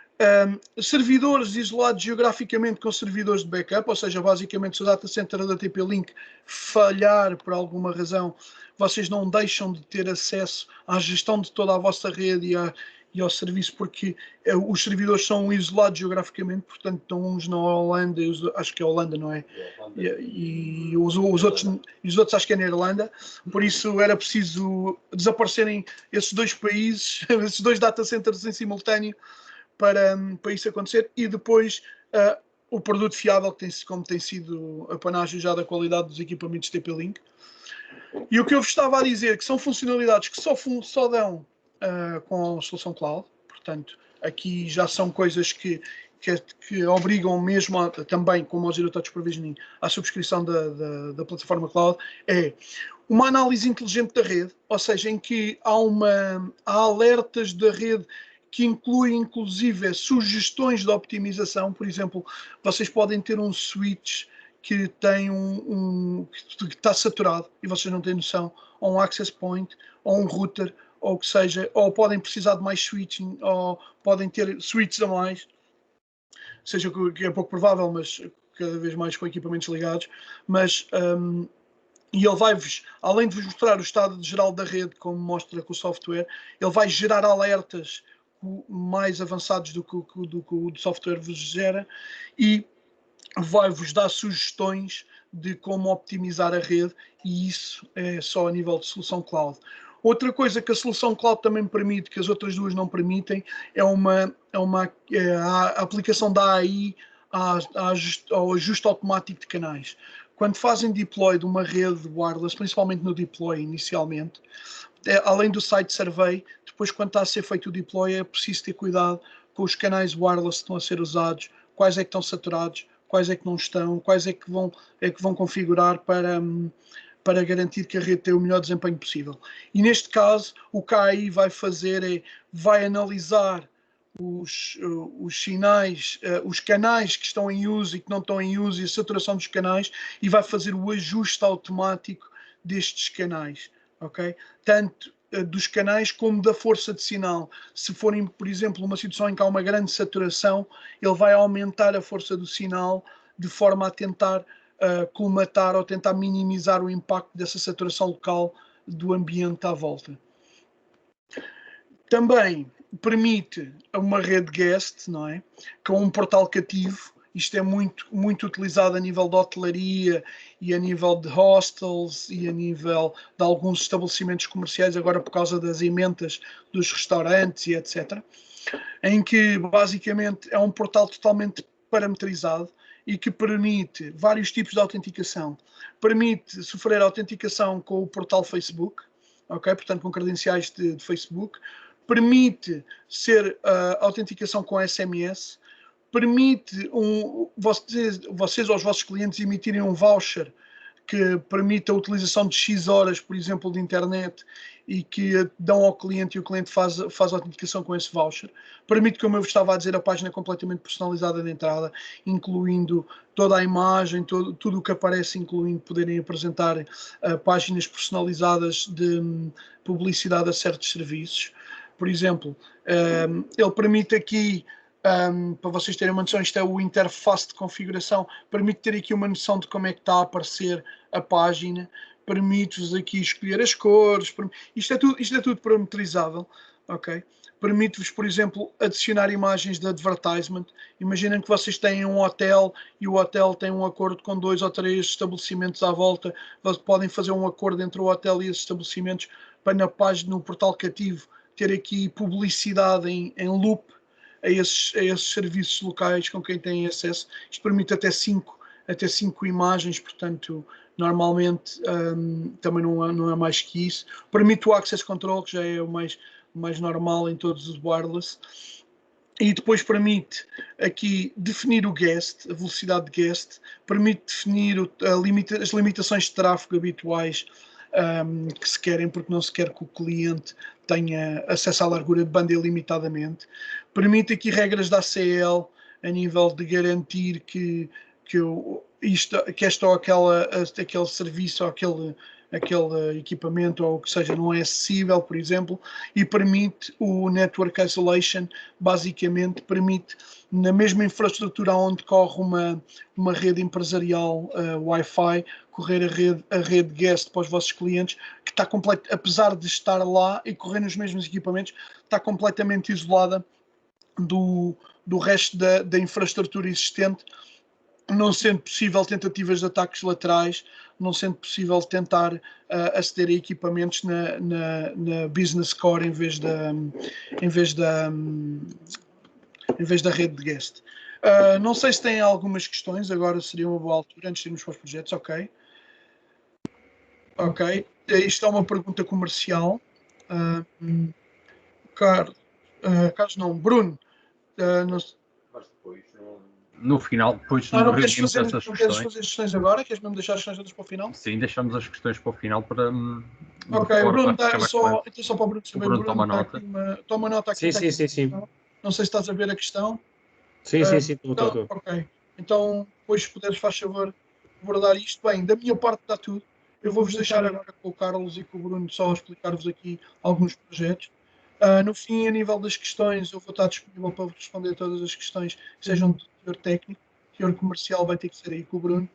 servidores isolados geograficamente com servidores de backup, ou seja, basicamente se o data center da TP-Link falhar por alguma razão, vocês não deixam de ter acesso à gestão de toda a vossa rede e ao serviço, porque os servidores são isolados geograficamente, portanto estão uns na Holanda, acho que é Holanda, não é? E os outros acho que é na Irlanda, por isso era preciso desaparecerem esses dois países, esses dois data centers em simultâneo para isso acontecer, e depois o produto fiável, como tem sido a panagem já da qualidade dos equipamentos TP-Link. E o que eu vos estava a dizer, que são funcionalidades que só dão com a solução cloud, portanto, aqui já são coisas que obrigam mesmo também, como o Zero Touch Provisioning, à subscrição da plataforma cloud, é uma análise inteligente da rede, ou seja, em que há alertas da rede que incluem inclusive sugestões de optimização. Por exemplo, vocês podem ter um switch que tem que está saturado e vocês não têm noção, ou um access point, ou um router, ou o que seja, ou podem precisar de mais switching, ou podem ter switches a mais, seja que é pouco provável, mas cada vez mais com equipamentos ligados, mas e ele vai-vos, além de vos mostrar o estado geral da rede, como mostra com o software, ele vai gerar alertas mais avançados do que o software vos gera e vai-vos dar sugestões de como optimizar a rede, e isso é só a nível de solução cloud. Outra coisa que a solução cloud também permite, que as outras duas não permitem, é a aplicação da AI ao ajuste automático de canais. Quando fazem deploy de uma rede wireless, principalmente no deploy inicialmente, além do site survey, depois quando está a ser feito o deploy é preciso ter cuidado com os canais wireless que estão a ser usados, quais é que estão saturados, quais é que não estão, quais é que vão configurar para garantir que a rede tenha o melhor desempenho possível. E neste caso, o que a AI vai fazer vai analisar os sinais, os canais que estão em uso e que não estão em uso e a saturação dos canais, e vai fazer o ajuste automático destes canais, ok? Tanto dos canais como da força de sinal. Se forem, por exemplo, uma situação em que há uma grande saturação, ele vai aumentar a força do sinal de forma a tentar colmatar ou tentar minimizar o impacto dessa saturação local do ambiente à volta. Também permite uma rede guest, não é? Com um portal cativo. Isto é muito, muito utilizado a nível de hotelaria e a nível de hostels e a nível de alguns estabelecimentos comerciais, agora por causa das emendas dos restaurantes e etc. Em que basicamente é um portal totalmente parametrizado e que permite vários tipos de autenticação. Permite sofrer autenticação com o portal Facebook, ok? Portanto, com credenciais de Facebook. Permite ser autenticação com SMS, permite vocês ou os vossos clientes emitirem um voucher que permite a utilização de X horas, por exemplo, de internet, e que dão ao cliente e o cliente faz a autenticação com esse voucher. Permite, como eu estava a dizer, a página completamente personalizada de entrada, incluindo toda a imagem, tudo o que aparece, incluindo poderem apresentar páginas personalizadas de publicidade a certos serviços. Por exemplo, ele permite aqui, para vocês terem uma noção, isto é o interface de configuração, permite ter aqui uma noção de como é que está a aparecer a página, permite-vos aqui escolher as cores, isto é tudo parametrizável, ok? Permite-vos, por exemplo, adicionar imagens de advertisement. Imaginem que vocês têm um hotel e o hotel tem um acordo com 2 ou 3 estabelecimentos à volta, podem fazer um acordo entre o hotel e esses estabelecimentos para na página, no portal cativo, ter aqui publicidade em loop a esses serviços locais com quem têm acesso. Isto permite até 5 imagens, portanto, normalmente também não é mais que isso. Permite o access control, que já é o mais normal em todos os wireless. E depois permite aqui definir o guest, a velocidade de guest, permite definir as limitações de tráfego habituais que se querem, porque não se quer que o cliente tenha acesso à largura de banda ilimitadamente. Permite aqui regras da ACL a nível de garantir que este ou aquele serviço ou aquele equipamento ou o que seja não é acessível, por exemplo, e permite o Network Isolation, basicamente permite na mesma infraestrutura onde corre uma rede empresarial Wi-Fi, correr a rede guest para os vossos clientes, que está apesar de estar lá e correr nos mesmos equipamentos, está completamente isolada do resto da infraestrutura existente, não sendo possível tentativas de ataques laterais, não sendo possível tentar aceder a equipamentos na business core em vez da rede de guest. Não sei se têm algumas questões, agora seria uma boa altura, antes de irmos para os projetos, ok. Isto é uma pergunta comercial. Carlos não, Bruno. No final, depois não queres fazer questões agora? Queres mesmo deixar as questões todas para o final? Sim, deixamos as questões para o final para... Ok, Bruno, só para o Bruno saber. Bruno toma nota. Toma nota aqui. Sim. Não sei se estás a ver a questão. Sim, estou. Ok, então depois se puderes, faz favor, abordar isto. Bem, da minha parte está tudo. Eu vou-vos deixar agora com o Carlos e com o Bruno só explicar-vos aqui alguns projetos. No fim, a nível das questões, eu vou estar disponível para responder todas as questões que sejam de teor técnico. Teor comercial vai ter que ser aí com o Bruno.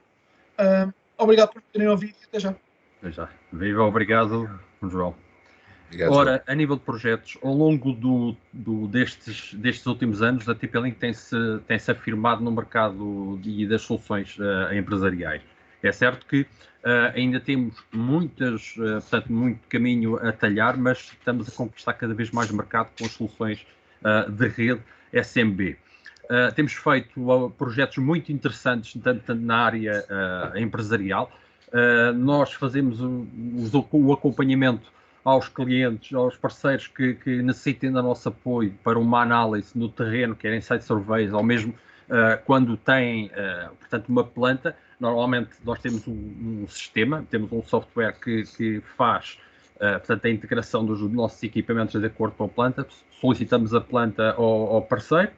Obrigado por terem ouvido e até já. Até já. Viva, obrigado, João. Obrigado, Ora, a nível de projetos, ao longo destes últimos anos, a TP-Link tem-se afirmado no mercado das soluções empresariais. É certo que ainda temos portanto, muito caminho a talhar, mas estamos a conquistar cada vez mais mercado com as soluções de rede SMB. Temos feito projetos muito interessantes, tanto na área empresarial. Nós fazemos o acompanhamento aos clientes, aos parceiros que necessitem do nosso apoio para uma análise no terreno, quer em site surveys, ou mesmo quando têm, portanto, uma planta. Normalmente nós temos um sistema, temos um software que faz, portanto, a integração dos nossos equipamentos de acordo com a planta, solicitamos a planta ao parceiro,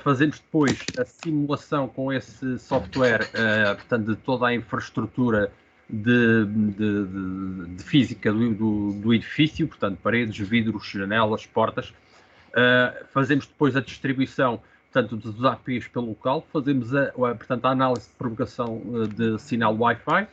fazemos depois a simulação com esse software, portanto, de toda a infraestrutura de física do edifício, portanto, paredes, vidros, janelas, portas. Fazemos depois a distribuição, portanto, dos APs pelo local, fazemos portanto, a análise de propagação de sinal Wi-Fi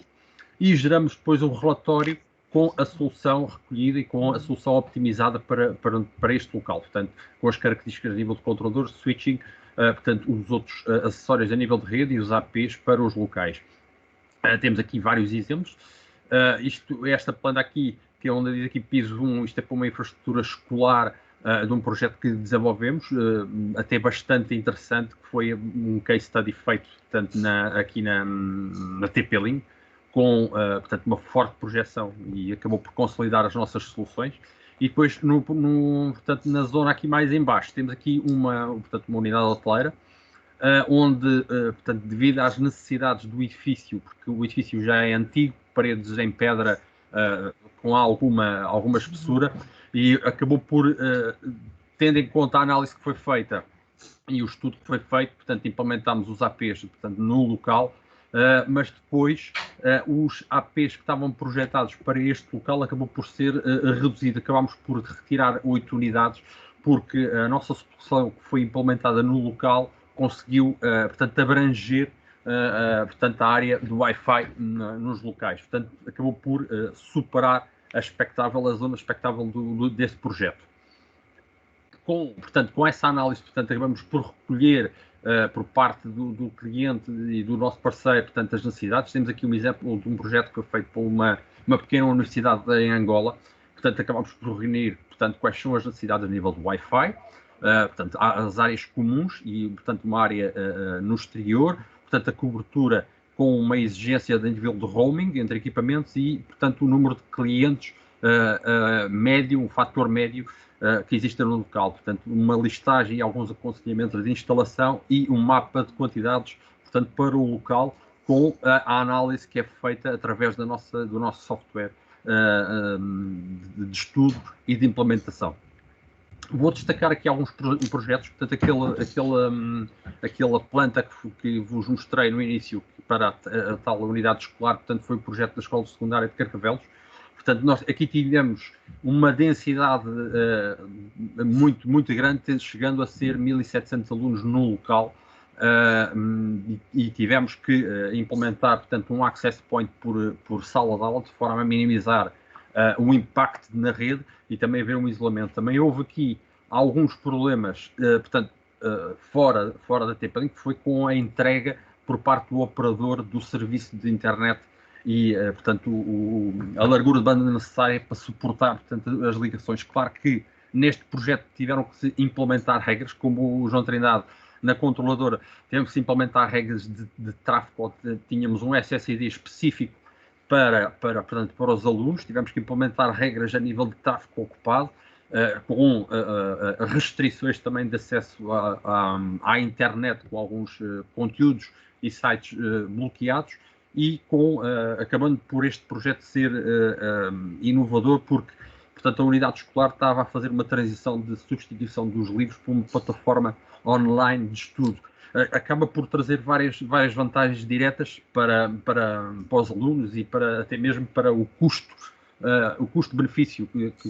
e geramos depois um relatório com a solução recolhida e com a solução optimizada para este local, portanto, com as características a nível de controladores, switching, portanto, os outros acessórios a nível de rede e os APs para os locais. Temos aqui vários exemplos. Esta planta aqui, que é onde diz aqui piso 1, isto é para uma infraestrutura escolar de um projeto que desenvolvemos, até bastante interessante, que foi um case study feito portanto, aqui na TP-Link, com portanto, uma forte projeção e acabou por consolidar as nossas soluções. E depois, portanto, na zona aqui mais em baixo, temos aqui uma unidade hoteleira, onde, portanto, devido às necessidades do edifício, porque o edifício já é antigo, paredes em pedra com alguma espessura, e acabou por, tendo em conta a análise que foi feita e o estudo que foi feito, portanto, implementámos os APs portanto, no local, mas depois os APs que estavam projetados para este local acabou por ser reduzido, acabámos por retirar 8 unidades, porque a nossa solução que foi implementada no local conseguiu, portanto, abranger portanto, a área do Wi-Fi nos locais. Portanto, acabou por superar a zona expectável desse projeto. Portanto, com essa análise, portanto, acabamos por recolher por parte do cliente e do nosso parceiro, portanto, as necessidades. Temos aqui um exemplo de um projeto que foi feito por uma pequena universidade em Angola. Portanto, acabamos por reunir, portanto, quais são as necessidades a nível do Wi-Fi, portanto, as áreas comuns e, portanto, uma área no exterior, portanto, a cobertura com uma exigência de nível de roaming entre equipamentos e, portanto, o número de clientes médio, um fator médio que existe no local. Portanto, uma listagem e alguns aconselhamentos de instalação e um mapa de quantidades, portanto, para o local, com a análise que é feita através do nosso software de estudo e de implementação. Vou destacar aqui alguns projetos, portanto, aquela planta que vos mostrei no início para a tal unidade escolar, portanto, foi o projeto da Escola Secundária de Carcavelos. Portanto, nós aqui tivemos uma densidade muito, muito grande, chegando a ser 1.700 alunos no local, e tivemos que implementar, portanto, um access point por sala de aula, de forma a minimizar o impacto na rede e também haver um isolamento. Também houve aqui alguns problemas, portanto, fora da TP-Link, que foi com a entrega por parte do operador do serviço de internet e, portanto, a largura de banda necessária para suportar, portanto, as ligações. Claro que neste projeto tiveram que se implementar regras, como o João Trindade, na controladora, tivemos que se implementar regras de tráfego, tínhamos um SSID específico portanto, para os alunos, tivemos que implementar regras a nível de tráfego ocupado, com restrições também de acesso à internet, com alguns conteúdos e sites bloqueados, e acabando por este projeto ser inovador, porque, portanto, a unidade escolar estava a fazer uma transição de substituição dos livros por uma plataforma online de estudo. Acaba por trazer várias vantagens diretas para os alunos e até mesmo para o custo-benefício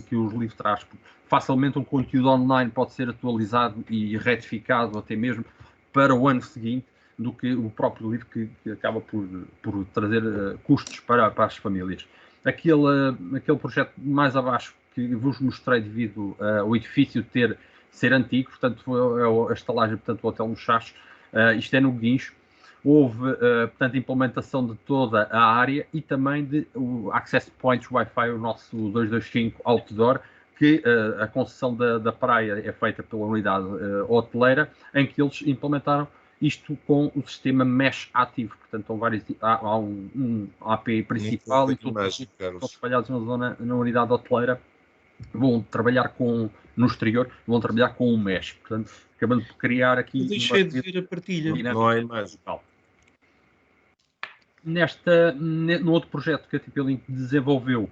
que os livros traz. Facilmente um conteúdo online pode ser atualizado e retificado até mesmo para o ano seguinte, do que o próprio livro que acaba por trazer custos para as famílias. Aquele projeto mais abaixo que vos mostrei devido ao edifício ser antigo, portanto, foi a estalagem, portanto, o Hotel Muchachos, isto é no Guincho. Houve, portanto, implementação de toda a área e também de o Access Points Wi-Fi, o nosso 225 Outdoor, que a concessão da praia é feita pela unidade hoteleira, em que eles implementaram isto com o sistema mesh ativo. Portanto, há um API principal e todos estão espalhados na unidade hoteleira. Vão trabalhar no exterior, vão trabalhar com o mesh. Portanto, acabando de criar aqui... Deixei de ver a partilha. Não há mais. No outro projeto que a TP-Link desenvolveu,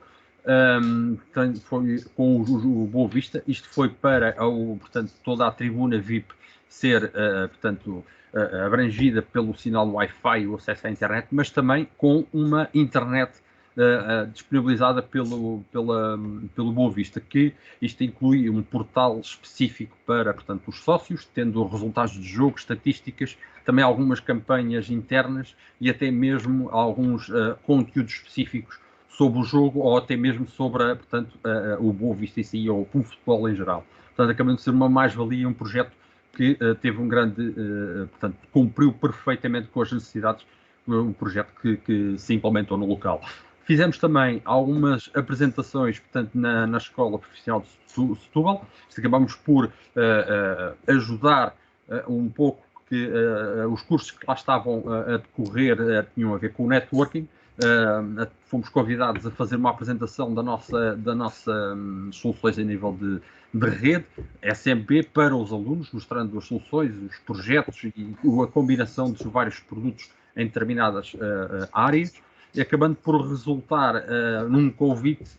foi com o Boa Vista. Isto foi para portanto, toda a tribuna VIP ser portanto, abrangida pelo sinal Wi-Fi e o acesso à internet, mas também com uma internet disponibilizada pelo Boa Vista, que isto inclui um portal específico para, portanto, os sócios, tendo resultados de jogo, estatísticas, também algumas campanhas internas e até mesmo alguns conteúdos específicos sobre o jogo ou até mesmo sobre, portanto, o Boa Vista em si ou o futebol em geral. Portanto, acabou de ser uma mais-valia, um projeto que teve um grande, portanto, cumpriu perfeitamente com as necessidades, um projeto que se implementou no local. Fizemos também algumas apresentações, portanto, na Escola Profissional de Setúbal. Acabamos por ajudar um pouco, porque os cursos que lá estavam a decorrer tinham a ver com o networking. Fomos convidados a fazer uma apresentação da nossa soluções a nível de rede, SMB, para os alunos, mostrando as soluções, os projetos e a combinação dos vários produtos em determinadas áreas, e acabando por resultar num convite,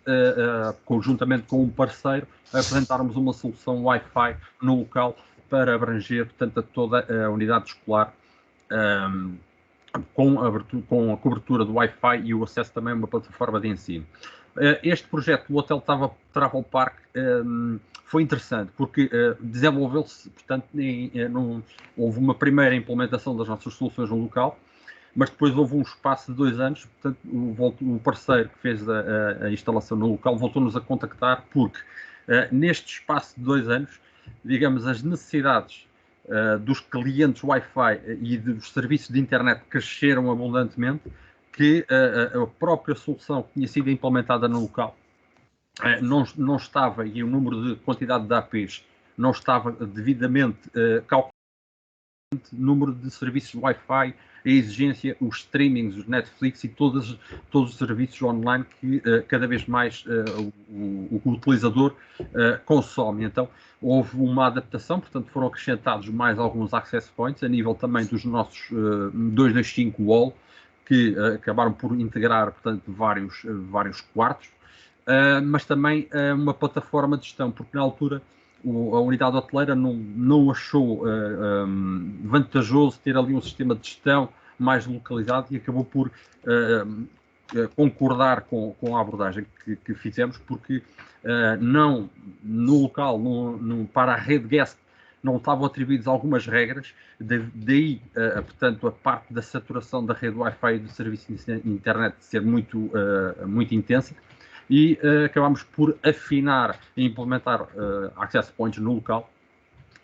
conjuntamente com um parceiro, a apresentarmos uma solução Wi-Fi no local para abranger, portanto, a toda a unidade escolar, com a cobertura do Wi-Fi e o acesso também a uma plataforma de ensino. Este projeto do Hotel Travel Park foi interessante, porque desenvolveu-se, portanto, houve uma primeira implementação das nossas soluções no local, mas depois houve um espaço de 2 anos, portanto, o parceiro que fez a instalação no local voltou-nos a contactar, porque neste espaço de 2 anos, digamos, as necessidades dos clientes Wi-Fi e dos serviços de internet cresceram abundantemente, que a própria solução que tinha sido implementada no local não estava, e o número de quantidade de APs não estava devidamente calculado, número de serviços Wi-Fi, a exigência, os streamings, os Netflix e todos os serviços online que cada vez mais o utilizador consome. Então, houve uma adaptação, portanto, foram acrescentados mais alguns access points, a nível também dos nossos 225 wall, que acabaram por integrar, portanto, vários quartos, mas também uma plataforma de gestão, porque na altura a unidade hoteleira não achou vantajoso ter ali um sistema de gestão mais localizado e acabou por concordar com a abordagem que fizemos, porque no local, para a rede guest, não estavam atribuídas algumas regras, daí, portanto, a parte da saturação da rede Wi-Fi e do serviço de internet ser muito intensa, e acabámos por afinar e implementar access points no local,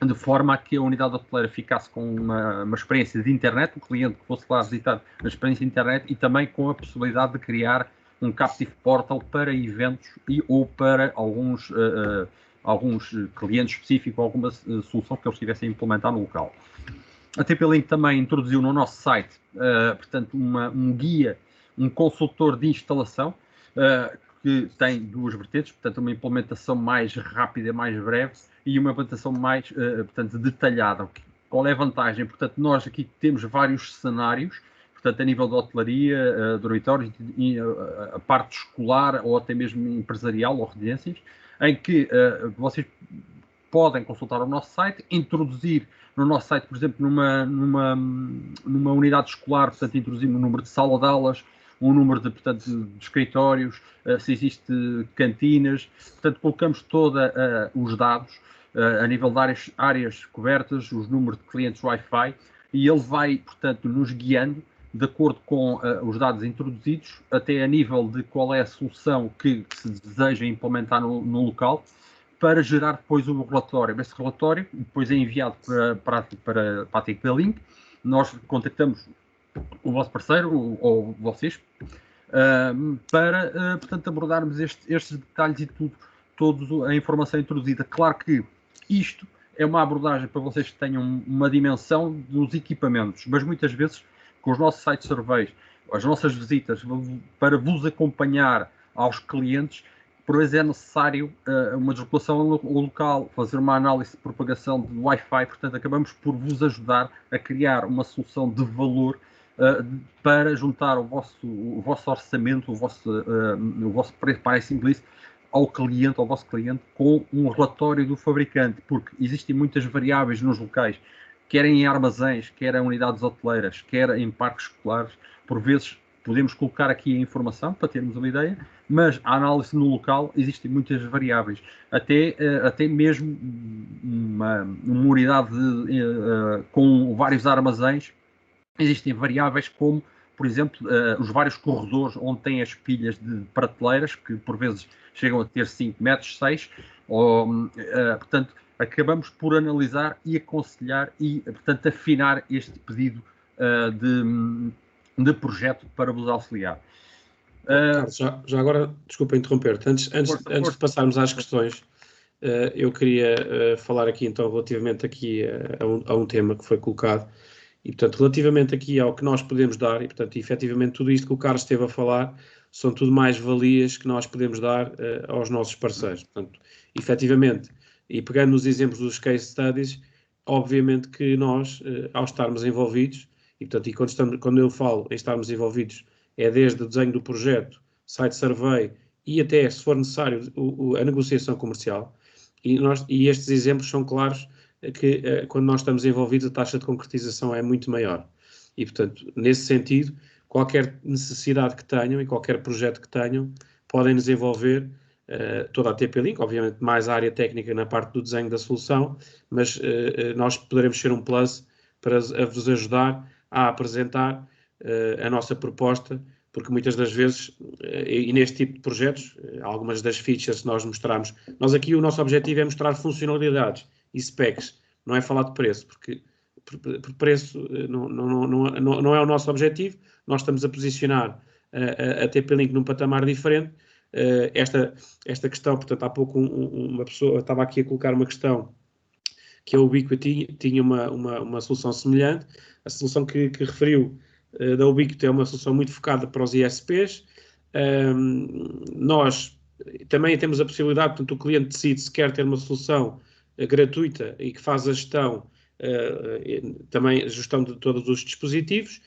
de forma a que a unidade hoteleira ficasse com uma experiência de internet, o cliente que fosse lá visitar a experiência de internet, e também com a possibilidade de criar um captive portal para eventos ou para alguns clientes específicos, alguma solução que eles tivessem a implementar no local. A TP-Link também introduziu no nosso site, portanto, um guia, um consultor de instalação, que tem 2 vertentes, portanto, uma implementação mais rápida, mais breve, e uma implementação mais, portanto, detalhada. Qual é a vantagem? Portanto, nós aqui temos vários cenários, portanto, a nível de hotelaria, dormitórios, a parte escolar ou até mesmo empresarial ou residências, em que vocês podem consultar o nosso site, introduzir no nosso site, por exemplo, numa unidade escolar, portanto, introduzir um número de sala de aulas, um número de escritórios, se existe cantinas, portanto, colocamos todos os dados a nível de áreas cobertas, os números de clientes Wi-Fi, e ele vai, portanto, nos guiando de acordo com os dados introduzidos, até a nível de qual é a solução que se deseja implementar no local, para gerar depois o relatório. Esse relatório depois é enviado para a TP-Link. Nós contactamos o vosso parceiro, ou vocês, para, portanto, abordarmos estes detalhes e toda a informação introduzida. Claro que isto é uma abordagem para vocês que tenham uma dimensão dos equipamentos, mas muitas vezes, com os nossos site surveys, as nossas visitas, para vos acompanhar aos clientes, por vezes é necessário uma deslocação ao local, fazer uma análise de propagação de Wi-Fi, portanto acabamos por vos ajudar a criar uma solução de valor para juntar o vosso orçamento, o vosso pricing list ao vosso cliente, com um relatório do fabricante, porque existem muitas variáveis nos locais, quer em armazéns, quer em unidades hoteleiras, quer em parques escolares. Por vezes podemos colocar aqui a informação para termos uma ideia, mas a análise no local existem muitas variáveis. Até mesmo uma unidade com vários armazéns, existem variáveis como, por exemplo, os vários corredores onde tem as pilhas de prateleiras, que por vezes chegam a ter 5 metros, 6, portanto, acabamos por analisar e aconselhar e, portanto, afinar este pedido de projeto para vos auxiliar. Carlos, já agora, desculpa interromper-te, antes de passarmos às questões, eu queria falar aqui então relativamente aqui a um tema que foi colocado, e portanto relativamente aqui ao que nós podemos dar, e portanto efetivamente tudo isto que o Carlos esteve a falar são tudo mais-valias que nós podemos dar aos nossos parceiros. Portanto, efetivamente, e pegando nos exemplos dos case studies, obviamente que nós, ao estarmos envolvidos, e portanto, quando eu falo em estarmos envolvidos, é desde o desenho do projeto, site survey e até, se for necessário, a negociação comercial. E estes exemplos são claros que quando nós estamos envolvidos a taxa de concretização é muito maior. E, portanto, nesse sentido, qualquer necessidade que tenham e qualquer projeto que tenham, podem nos envolver toda a TP-Link, obviamente mais a área técnica na parte do desenho da solução, mas nós poderemos ser um plus para vos ajudar a apresentar a nossa proposta, porque muitas das vezes, e neste tipo de projetos, algumas das features que nós mostramos, nós aqui o nosso objetivo é mostrar funcionalidades e specs, não é falar de preço, porque preço não é o nosso objetivo. Nós estamos a posicionar a TP-Link num patamar diferente. Esta questão, portanto, há pouco uma pessoa estava aqui a colocar uma questão que a Ubiquiti tinha uma solução semelhante. A solução que referiu da Ubiquiti é uma solução muito focada para os ISPs. Nós também temos a possibilidade, portanto, o cliente decide se quer ter uma solução gratuita e que faz a gestão, também a gestão de todos os dispositivos.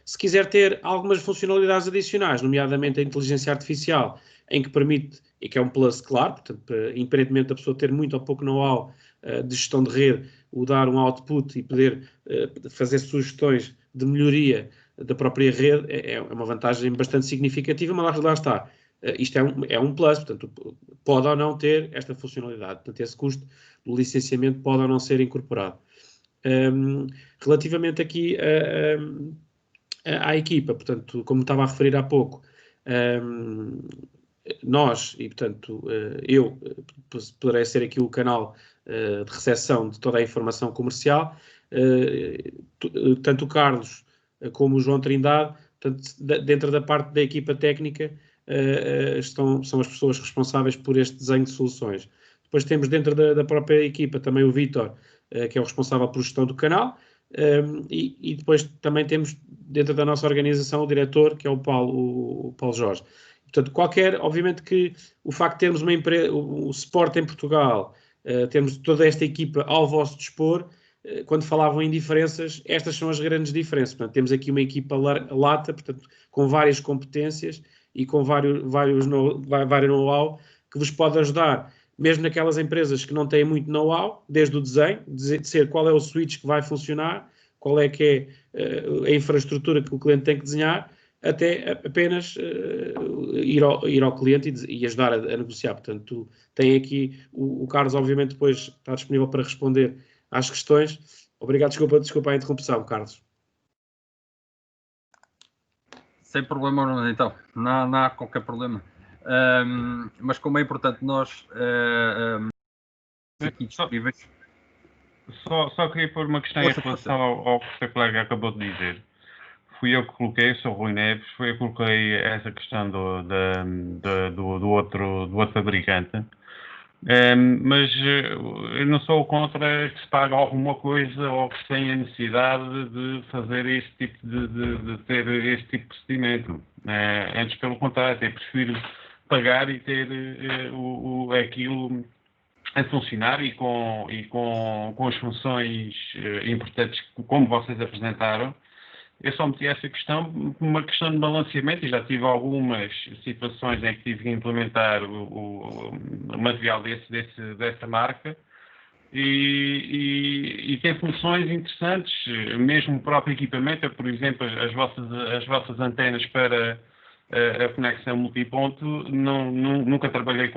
Se quiser ter algumas funcionalidades adicionais, nomeadamente a inteligência artificial, em que permite, e que é um plus claro, portanto, independentemente da pessoa ter muito ou pouco know-how de gestão de rede, o dar um output e poder fazer sugestões de melhoria da própria rede, é uma vantagem bastante significativa, mas lá está. Isto é um plus, portanto, pode ou não ter esta funcionalidade, portanto, esse custo do licenciamento pode ou não ser incorporado. Relativamente aqui à equipa, portanto, como estava a referir há pouco, nós, e portanto, eu poderei ser aqui o canal de recepção de toda a informação comercial, tanto o Carlos como o João Trindade, portanto, dentro da parte da equipa técnica, são as pessoas responsáveis por este desenho de soluções. Depois temos dentro da própria equipa também o Vítor, que é o responsável por gestão do canal, e depois também temos dentro da nossa organização o diretor, que é o Paulo Jorge. Portanto, obviamente que o facto de termos uma empresa, o Sport em Portugal, termos toda esta equipa ao vosso dispor, quando falavam em diferenças, estas são as grandes diferenças. Portanto, temos aqui uma equipa lata, portanto, com várias competências e com vários know-how, que vos pode ajudar, mesmo naquelas empresas que não têm muito know-how, desde o desenho, dizer qual é o switch que vai funcionar, qual é que é a infraestrutura que o cliente tem que desenhar, até apenas ir ao cliente e ajudar a negociar. Portanto, tem aqui, o Carlos obviamente depois está disponível para responder às questões. Obrigado, desculpa a interrupção, Carlos. Sem problema, então, não há qualquer problema. Mas como é importante nós aqui disponíveis. Só queria pôr uma questão em relação ao que o seu colega acabou de dizer. Fui eu que coloquei, sou Rui Neves, fui eu que coloquei essa questão do outro fabricante. Mas eu não sou contra que se pague alguma coisa ou que se tenha necessidade de fazer este tipo de ter este tipo de procedimento. Antes, pelo contrário, até prefiro pagar e ter aquilo a funcionar e com as funções importantes como vocês apresentaram. Eu só meti essa questão, uma questão de balanceamento, e já tive algumas situações em que tive que implementar o material dessa marca, e tem funções interessantes, mesmo o próprio equipamento, por exemplo, as vossas antenas para a conexão multiponto, nunca trabalhei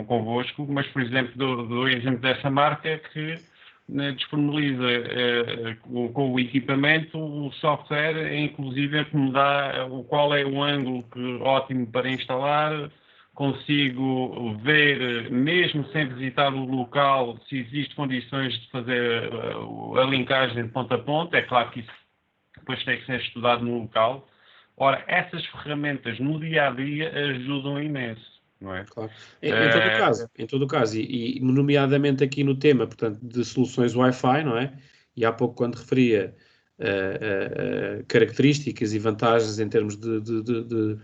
convosco, mas, por exemplo, dou exemplo dessa marca que disponibiliza com o equipamento o software, inclusive que me dá qual é o ângulo ótimo para instalar, consigo ver, mesmo sem visitar o local, se existe condições de fazer a linkagem de ponta a ponta. É claro que isso depois tem que ser estudado no local. Ora, essas ferramentas no dia-a-dia ajudam imenso. Não é? Claro. Em todo o caso, e nomeadamente aqui no tema, portanto, de soluções Wi-Fi, não é? E há pouco quando referia características e vantagens em termos de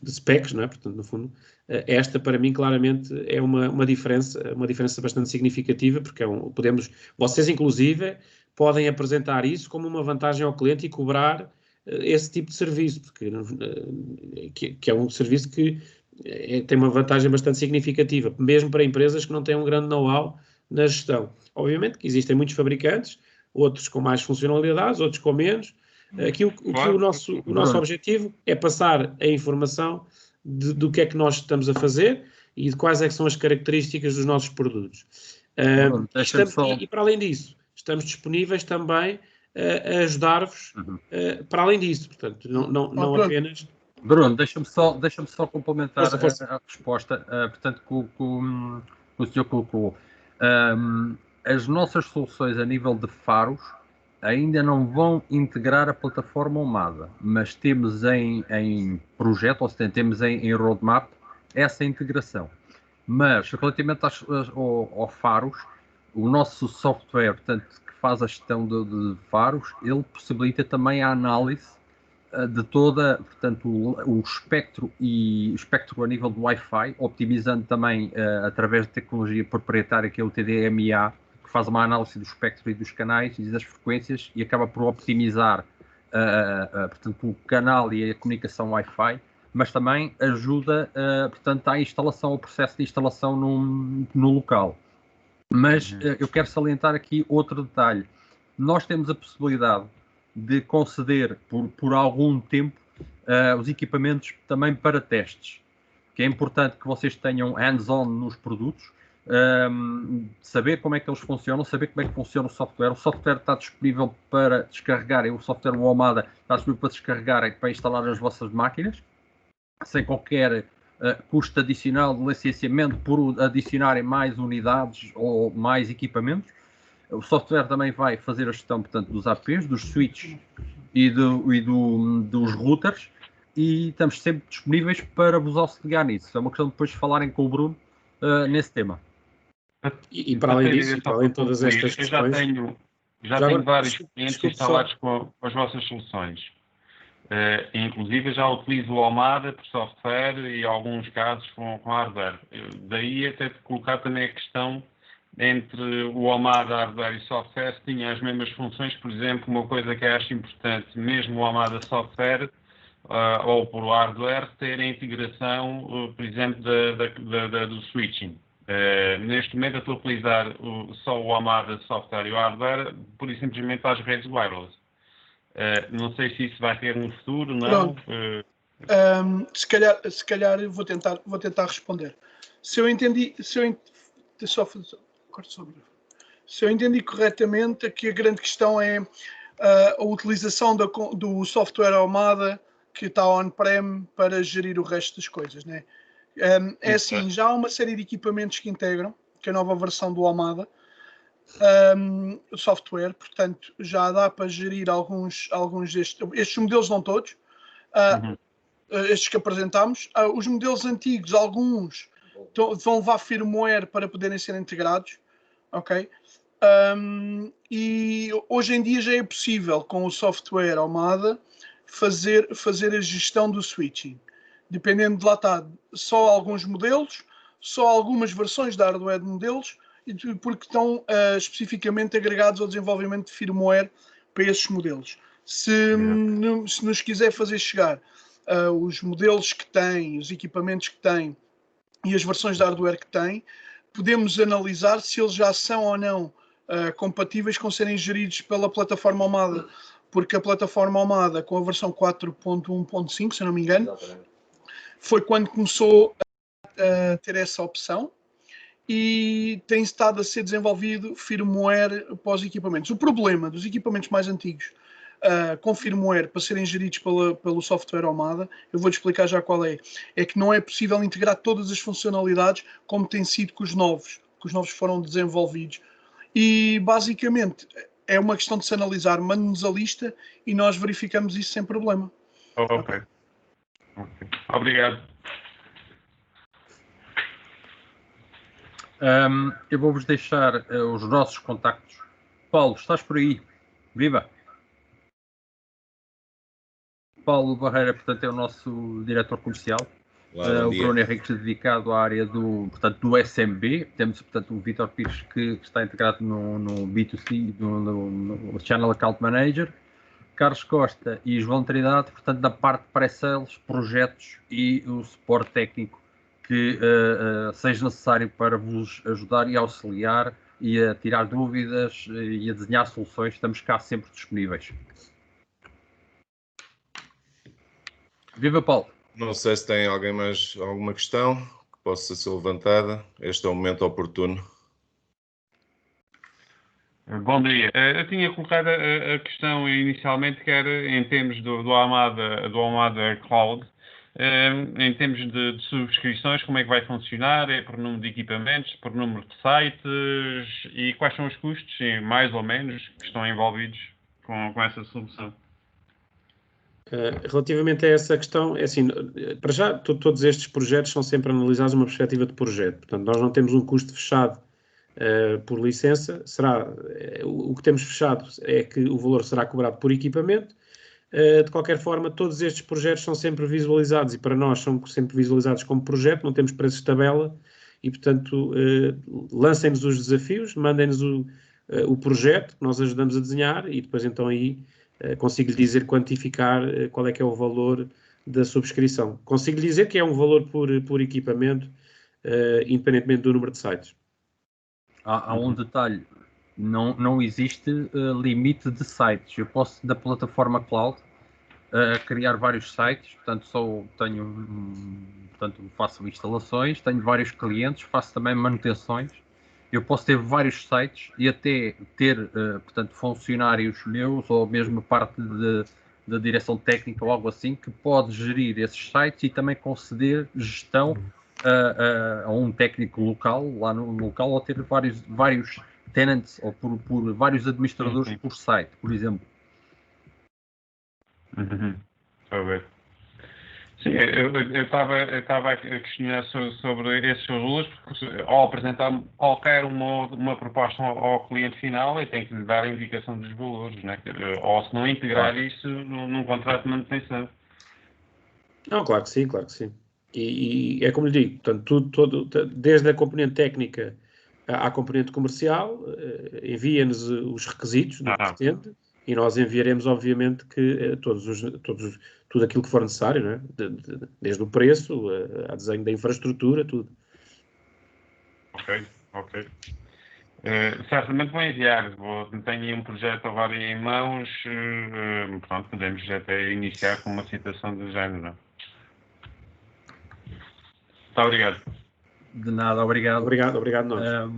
specs, não é? Portanto, no fundo, esta para mim claramente é uma diferença bastante significativa, porque vocês inclusive podem apresentar isso como uma vantagem ao cliente e cobrar esse tipo de serviço, porque que é um serviço que tem uma vantagem bastante significativa, mesmo para empresas que não têm um grande know-how na gestão. Obviamente que existem muitos fabricantes, outros com mais funcionalidades, outros com menos. Aqui o nosso objetivo é passar a informação do que é que nós estamos a fazer e de quais é que são as características dos nossos produtos. E para além disso, estamos disponíveis também a ajudar-vos para além disso. Portanto, não apenas... Bruno, deixa-me só complementar a resposta, portanto, que o senhor colocou. As nossas soluções a nível de faros ainda não vão integrar a plataforma Omada, mas temos em projeto, ou seja, temos em roadmap essa integração. Mas, relativamente ao faros, o nosso software, portanto, que faz a gestão de faros, ele possibilita também a análise de toda, portanto, o espectro a nível do Wi-Fi, optimizando também através de tecnologia proprietária que é o TDMA, que faz uma análise do espectro e dos canais e das frequências e acaba por optimizar portanto, o canal e a comunicação Wi-Fi, mas também ajuda portanto, à instalação, ao processo de instalação no local. Mas eu quero salientar aqui outro detalhe. Nós temos a possibilidade de conceder por algum tempo os equipamentos também para testes, que é importante que vocês tenham hands-on nos produtos, saber como é que eles funcionam, saber como é que funciona o software. O software está disponível para descarregarem, o software Omada está disponível para descarregarem, para instalar nas vossas máquinas, sem qualquer custo adicional de licenciamento por adicionarem mais unidades ou mais equipamentos. O software também vai fazer a gestão, portanto, dos APs, dos switches e dos routers, e estamos sempre disponíveis para vos auxiliar nisso. É uma questão de depois falarem com o Bruno nesse tema. E para além disso, e para além de todas estas questões... Já tenho vários clientes instalados com as vossas soluções. Inclusive já utilizo o Omada por software e em alguns casos com hardware. Daí até colocar também a questão entre o Omada hardware e software, se tinha as mesmas funções. Por exemplo, uma coisa que eu acho importante, mesmo o Omada software, ou por hardware ter a integração, por exemplo, do switching. Neste momento eu estou a utilizar só o Amada software e o hardware, pura e simplesmente para as redes wireless. Não sei se isso vai ter no futuro, não. Se calhar eu vou tentar responder. Se eu entendi corretamente, aqui a grande questão é a utilização do software Amada que está on-prem para gerir o resto das coisas, né? É assim, já há uma série de equipamentos que integram, que é a nova versão do Amada, o software, portanto, já dá para gerir alguns estes modelos, não todos, estes que apresentámos. Os modelos antigos, alguns vão levar firmware para poderem ser integrados, ok? E hoje em dia já é possível, com o software Amada, fazer a gestão do switching. Dependendo de lá está, só alguns modelos, só algumas versões da hardware de modelos, porque estão especificamente agregados ao desenvolvimento de firmware para esses modelos. Se nos quiser fazer chegar os modelos que tem, os equipamentos que tem e as versões de hardware que tem, podemos analisar se eles já são ou não compatíveis com serem geridos pela plataforma Amada, porque a plataforma Amada, com a versão 4.1.5, se eu não me engano, foi quando começou a ter essa opção e tem estado a ser desenvolvido firmware para os equipamentos. O problema dos equipamentos mais antigos com firmware para serem geridos pelo software Amada, eu vou-te explicar já qual é que não é possível integrar todas as funcionalidades como tem sido com os novos, que os novos foram desenvolvidos. E basicamente é uma questão de se analisar, mande-nos a lista e nós verificamos isso sem problema. Ok. Obrigado. Eu vou-vos deixar os nossos contactos. Paulo, estás por aí? Viva! Paulo Barreira, portanto, é o nosso diretor comercial. Olá, o Bruno Henriques do área do SMB. Temos, portanto, o Vítor Pires que está integrado no B2C, no Channel Account Manager. Carlos Costa e João Trindade, portanto, da parte de pré-sales, projetos e o suporte técnico que seja necessário para vos ajudar e auxiliar e a tirar dúvidas e a desenhar soluções. Estamos cá sempre disponíveis. Viva, Paulo! Não sei se tem alguém mais alguma questão que possa ser levantada. Este é o momento oportuno. Bom dia. Eu tinha colocado a questão inicialmente, que era em termos do Amada Cloud, em termos de subscrições, como é que vai funcionar? É por número de equipamentos, por número de sites, e quais são os custos, mais ou menos, que estão envolvidos com essa solução? Relativamente a essa questão, é assim, para já, todos estes projetos são sempre analisados numa perspectiva de projeto. Portanto, nós não temos um custo fechado por licença. O que temos fechado é que o valor será cobrado por equipamento. De qualquer forma, todos estes projetos são sempre visualizados, e para nós são sempre visualizados como projeto, não temos preços de tabela, e portanto lancem-nos os desafios, mandem-nos o projeto que nós ajudamos a desenhar, e depois então aí consigo-lhe dizer, quantificar qual é que é o valor da subscrição. Consigo-lhe dizer que é um valor por equipamento, independentemente do número de sites. Há um detalhe, não existe limite de sites. Eu posso, da plataforma cloud, criar vários sites, portanto faço instalações, tenho vários clientes, faço também manutenções. Eu posso ter vários sites e até ter, portanto, funcionários meus ou mesmo parte da direção técnica ou algo assim, que pode gerir esses sites e também conceder gestão a um técnico local, lá no local, ou ter vários tenants ou por vários administradores por site, por exemplo. A ver. Sim, eu estava a questionar sobre esses valores, porque ao apresentar qualquer uma proposta ao cliente final, eu tenho que lhe dar a indicação dos valores, né? Ou se não integrar isso num contrato de manutenção. Não, claro que sim, claro que sim. E é como lhe digo, portanto, desde a componente técnica à componente comercial, envia-nos os requisitos do que pretende, e nós enviaremos, obviamente, que todos tudo aquilo que for necessário, não é? Desde o preço, a desenho da infraestrutura, tudo. Ok. Certamente vou enviar. Tenho aí um projeto agora em mãos. Pronto, podemos até iniciar com uma citação do género. Muito obrigado. De nada, obrigado. Obrigado nós.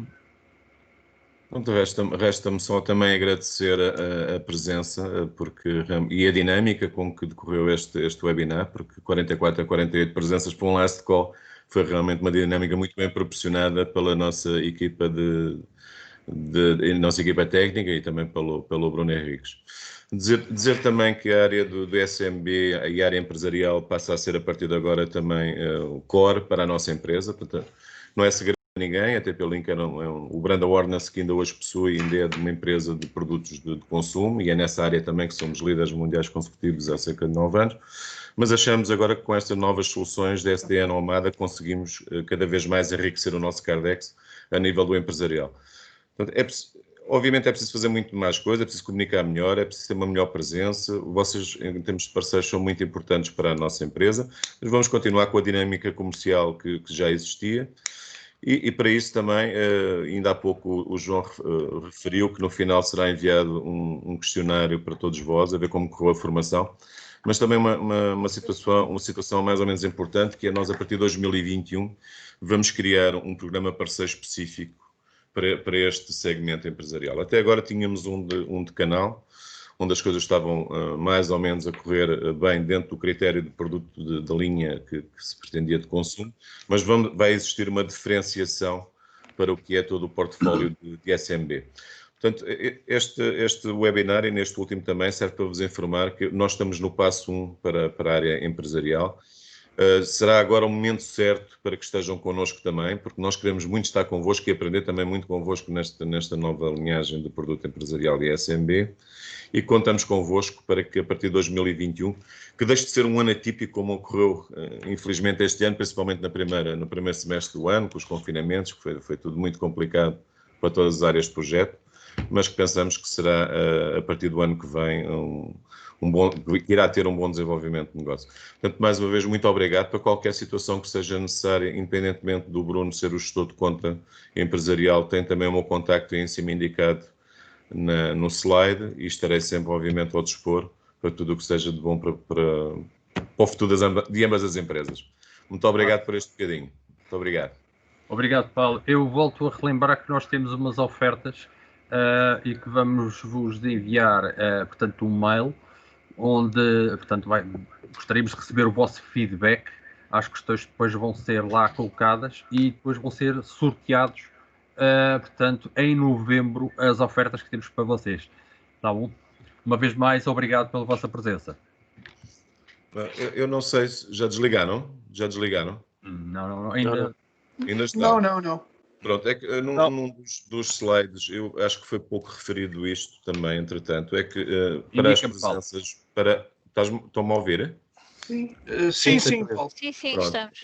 Pronto, resta-me só também agradecer a presença e a dinâmica com que decorreu este webinar, porque 44 a 48 presenças para um last call foi realmente uma dinâmica muito bem proporcionada pela nossa equipa nossa equipa técnica e também pelo Bruno Henriques. Dizer também que a área do SMB e a área empresarial passa a ser a partir de agora também o core para a nossa empresa, portanto, não é segredo a ninguém, até pelo link o brand awareness que ainda hoje possui, ainda é de uma empresa de produtos de consumo e é nessa área também que somos líderes mundiais consecutivos há cerca de 9 anos, mas achamos agora que com estas novas soluções da SDN Almada conseguimos cada vez mais enriquecer o nosso Cardex a nível do empresarial. Portanto, obviamente é preciso fazer muito mais coisas, é preciso comunicar melhor, é preciso ter uma melhor presença. Vocês, em termos de parceiros, são muito importantes para a nossa empresa, mas vamos continuar com a dinâmica comercial que já existia. E para isso também, ainda há pouco o João referiu que no final será enviado um questionário para todos vós, a ver como correu a formação, mas também uma situação mais ou menos importante, que é nós, a partir de 2021, vamos criar um programa parceiro específico para este segmento empresarial. Até agora tínhamos um de canal, onde as coisas estavam mais ou menos a correr bem dentro do critério de produto de linha que se pretendia de consumo, mas vai existir uma diferenciação para o que é todo o portfólio de SMB. Portanto, este webinar, e neste último também, serve para vos informar que nós estamos no passo 1 para a área empresarial. Será agora o momento certo para que estejam connosco também, porque nós queremos muito estar convosco e aprender também muito convosco nesta nova linhagem de produto empresarial e SMB, e contamos convosco para que a partir de 2021, que deixe de ser um ano atípico como ocorreu infelizmente este ano, principalmente no primeiro semestre do ano, com os confinamentos, que foi tudo muito complicado para todas as áreas de projeto, mas que pensamos que será a partir do ano que vem que irá ter um bom desenvolvimento de negócio. Portanto, mais uma vez, muito obrigado. Para qualquer situação que seja necessária, independentemente do Bruno ser o gestor de conta empresarial, tem também o meu contacto em cima indicado no slide, e estarei sempre, obviamente, ao dispor para tudo o que seja de bom para o futuro de ambas as empresas. Muito obrigado por este bocadinho. Muito obrigado. Obrigado, Paulo. Eu volto a relembrar que nós temos umas ofertas e que vamos vos enviar, portanto, um mail onde, portanto, gostaríamos de receber o vosso feedback. As questões depois vão ser lá colocadas e depois vão ser sorteados, portanto, em novembro, as ofertas que temos para vocês. Tá bom? Uma vez mais, obrigado pela vossa presença. Eu não sei se já desligaram. Já desligaram? Não, ainda está. Não. Pronto, é que num dos slides, eu acho que foi pouco referido isto também, entretanto, é que para as presenças, estão-me a ouvir? Sim, Paulo. Sim, Pronto. estamos.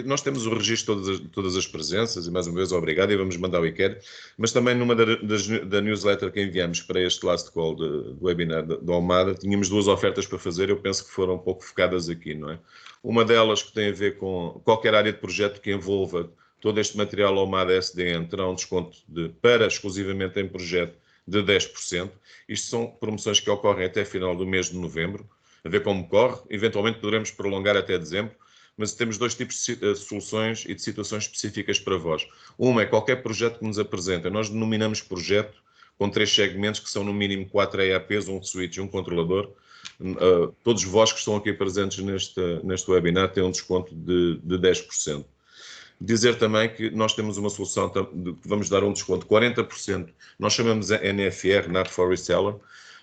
Nós temos o registro de todas as presenças, e mais uma vez obrigado, e vamos mandar o ICAR, mas também numa da newsletter que enviamos para este last call do webinar do Almada, tínhamos 2 ofertas para fazer, eu penso que foram um pouco focadas aqui, não é? Uma delas que tem a ver com qualquer área de projeto que envolva todo este material Almada SDN terá um desconto exclusivamente em projeto de 10%. Isto são promoções que ocorrem até final do mês de novembro, a ver como corre. Eventualmente poderemos prolongar até dezembro, mas temos 2 tipos de soluções e de situações específicas para vós. Uma é qualquer projeto que nos apresenta. Nós denominamos projeto com 3 segmentos, que são no mínimo 4 EAPs, um switch e um controlador. Todos vós que estão aqui presentes neste webinar têm um desconto de 10%. Dizer também que nós temos uma solução que vamos dar um desconto de 40%. Nós chamamos a NFR, Not for Reseller,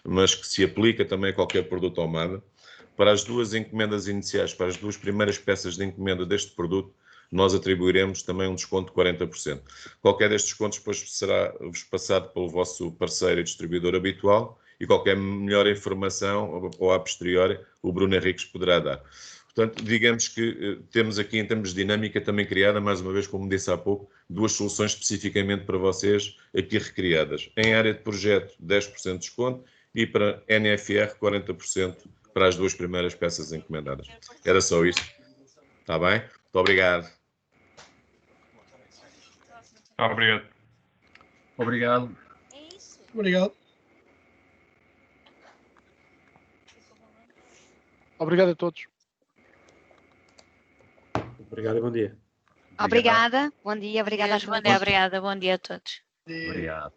mas que se aplica também a qualquer produto Almada. Para as 2 encomendas iniciais, para as 2 primeiras peças de encomenda deste produto, nós atribuiremos também um desconto de 40%. Qualquer destes descontos depois será-vos passado pelo vosso parceiro e distribuidor habitual, e qualquer melhor informação, ou a posteriori, o Bruno Henriques poderá dar. Portanto, digamos que temos aqui, em termos de dinâmica, também criada, mais uma vez, como disse há pouco, 2 soluções especificamente para vocês, aqui recriadas. Em área de projeto, 10% de desconto, e para NFR, 40% para as 2 primeiras peças encomendadas. Era só isto. Está bem? Muito obrigado. Obrigado. Obrigado. Obrigado. Obrigado a todos. Obrigado e bom dia. Obrigada. Bom dia. Obrigada a Bom todos. dia, obrigada. Bom dia a todos. Obrigado.